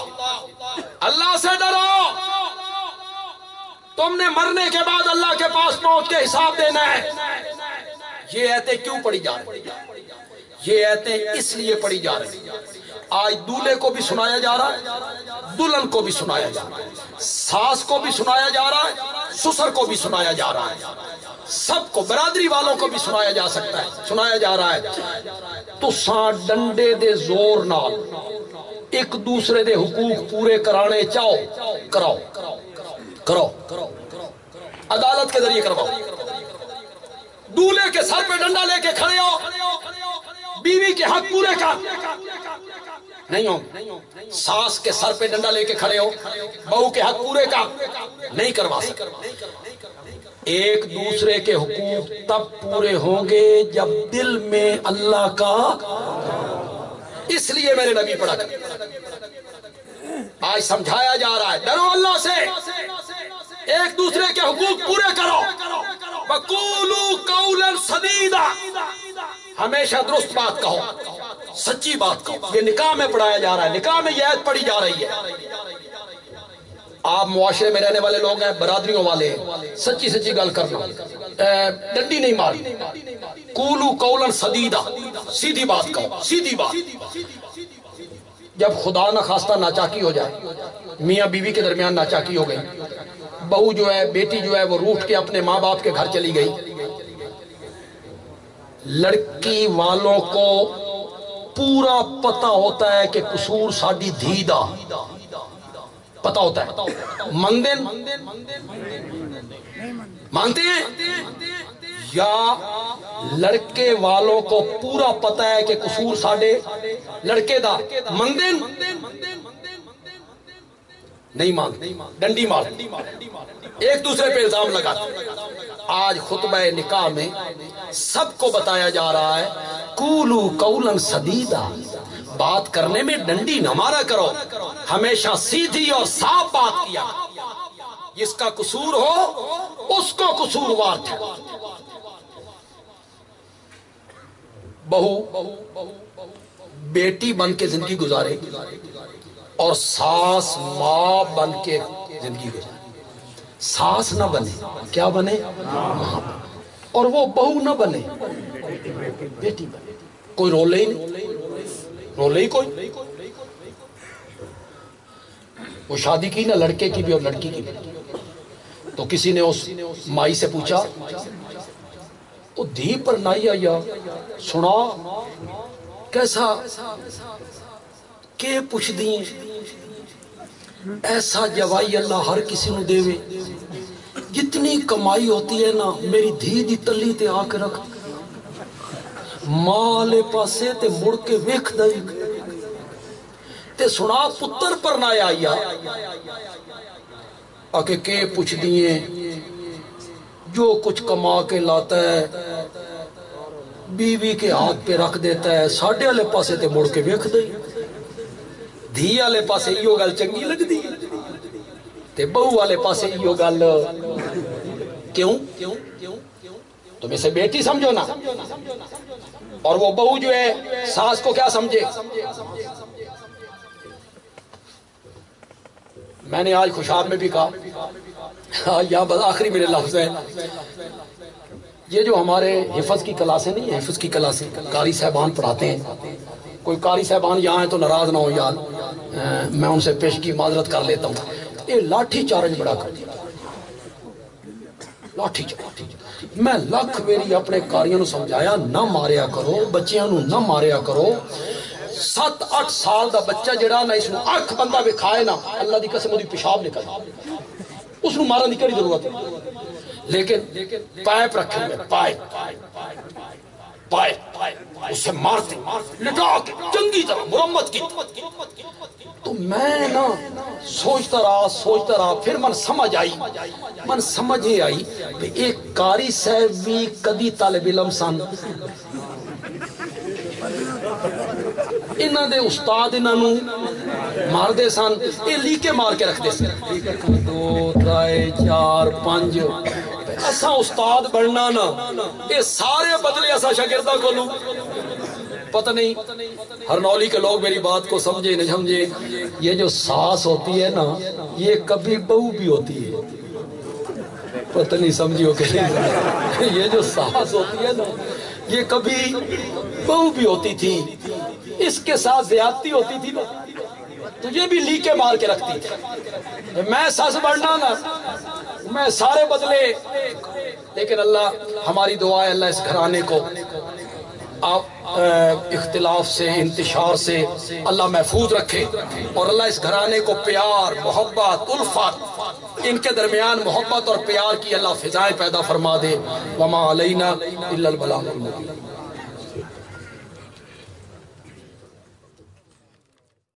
اللہ سے ڈرو، تم نے مرنے کے بعد اللہ کے پاس پہنچ کے حساب دینا ہے۔ یہ آیتیں کیوں پڑھی جا رہی ہیں؟ یہ آیتیں اس لیے پڑھی جا رہی ہیں، آج دولے کو بھی سنایا جا رہا ہے، دلہن کو بھی سنایا جا رہا ہے، ساس کو بھی سنایا جا رہا ہے، سسر کو بھی سنایا جا رہا ہے، سب کو، برادری والوں کو بھی سنایا جا سکتا ہے، سنایا جا رہا ہے۔ تو ساں ڈنڈے دے زور نال ایک دوسرے دے حقوق پورے کرانے چاہو، کراؤ کرو، عدالت کے ذریعے کرواؤ، دولے کے سر پہ ڈنڈا لے کے کھڑے ہو، بیوی کے حق پورے کر، نہیں ہوں، ساس کے سر پہ ڈنڈا لے کے کھڑے ہو، بہو کے حق پورے کا نہیں کروا سکتے۔ ایک دوسرے کے حقوق تب پورے ہوں گے جب دل میں اللہ کا، اس لیے میرے نبی پڑھا کر آج سمجھایا جا رہا ہے ڈرو اللہ سے، ایک دوسرے کے حقوق پورے کرو، وَقُولُوا قَوْلًا سَدِيدًا، ہمیشہ درست بات کہو، سچی بات کہو۔ یہ نکاح میں پڑھایا جا رہا ہے، نکاح میں یہ آیت پڑھی جا رہی ہے۔ آپ معاشرے میں رہنے والے لوگ ہیں، برادریوں والے ہیں، سچی سچی گل کرنا، ڈنڈی نہیں مارنی، قولوا قولا سدیدا، سیدھی بات کہو، سیدھی بات۔ جب خدا نہ خواستہ ناچاکی ہو جائے، میاں بیوی کے درمیان ناچاکی ہو گئی، بہو جو ہے، بیٹی جو ہے وہ روٹھ کے اپنے ماں باپ کے گھر چلی گئی، لڑکی والوں کو پورا پتہ ہوتا ہے کہ قصور ساڈی دھی دا پتہ ہوتا ہے، مندن مانتے ہیں، یا لڑکے والوں کو پورا پتہ ہے کہ قصور ساڈے لڑکے دا، مندن نہیں مانتے، ڈنڈی مارتے، ایک دوسرے پہ الزام لگاتے۔ آج خطبہ نکاح میں سب کو بتایا جا رہا ہے قولوا قولا سدیدا، بات کرنے میں ڈنڈی نہ مارا کرو، ہمیشہ سیدھی اور صاف بات کیا، جس کا قصور ہو اس کو قصوروار ٹھہراؤ۔ بہو بیٹی بن کے زندگی گزارے اور ساس ماں بن کے زندگی گزارے، ساس نہ بنے، کیا بنے؟ ماں بنے، اور وہ بہو نہ بنے، بیٹی بنے۔ کوئی رولے ہی نہیں، رولے ہی کوئی۔ وہ شادی کی نا لڑکے کی بھی اور لڑکی کی بھی، تو کسی نے اس مائی سے پوچھا، وہ دھی پر نائی آیا سنا کیسا کہ پوچھ دیں، ایسا جوائی اللہ ہر کسی نو دے وے، جتنی کمائی ہوتی ہے نا میری دھی دی تلی تے آ کے رکھ، مالے پاسے تے مڑ کے ویکھ دئی تے سنا پتر پر نہ آیا آکے کہ پوچھ دیئے جو کچھ کما کے لاتا ہے بیوی کے ہاتھ پہ رکھ دیتا ہے، ساڑھے والے پاسے تے مڑ کے ویکھ دئی، دھی والے پاسے ایو گل چنگی لگ دی تے بہو والے پاسے ایو گل کیوں؟ تم اسے بیٹی سمجھو نا، اور وہ بہو جو ہے ساس کو کیا سمجھے؟ میں نے آج خوشاب میں بھی کہا، یہاں بس آخری میرے لفظ ہے، یہ جو ہمارے حفظ کی کلاسیں نہیں ہیں، حفظ کی کلاسیں قاری صاحبان پڑھاتے ہیں، کوئی قاری صاحبان یہاں ہیں تو ناراض نہ ہو یار، میں ان سے پیشگی معذرت کر لیتا ہوں، یہ لاٹھی چارج بڑا کر دیا، لاٹھی چارج۔ میں لاکھ میری اپنے قاریوں نو سمجھایا نہ ماریا کرو، بچیاں نو نہ ماریا کرو، 7-8 سال دا بچہ جڑا نہ اس نو اکھ بندہ وکھائے نا اللہ دی قسم دی پیشاب نکل اس نو مارن دی کیڑی ضرورت ہے؟ لیکن پائپ رکھے ہوئے، پائپ اسے مارتے لٹا کے چنگی طرح مرمت کی، تو میں نا سوچتا رہا پھر من سمجھ آئی کہ ایک قاری صاحب بھی کدی طالب علم سن، انہاں دے استاد انہاں نو مار دے سن، یہ لیکے مار کے رکھ دے سن، 2 3 4 5 اساں استاد بننا نا، یہ سارے بدلے اساں شاگرداں کو لوں، پتہ نہیں ہرنولی کے لوگ میری بات کو سمجھے نہیں سمجھے، یہ جو ساس ہوتی ہے نا یہ کبھی بہو بھی ہوتی ہے، پتہ نہیں سمجھو کہ نہیں، یہ جو ساس ہوتی ہے نا یہ کبھی بہو بھی ہوتی تھی، اس کے ساتھ زیادتی ہوتی تھی نا تو یہ بھی لیکے مار کے رکھتی تھی، میں ساس بڑھنا نا میں سارے بدلے، لیکن اللہ ہماری دعا ہے اللہ اس گھرانے کو اختلاف سے انتشار سے اللہ محفوظ رکھے، اور اللہ اس گھرانے کو پیار محبت الفت ان کے درمیان محبت اور پیار کی اللہ فضائیں پیدا فرما دے، وما علینا الا البلاغ المبین۔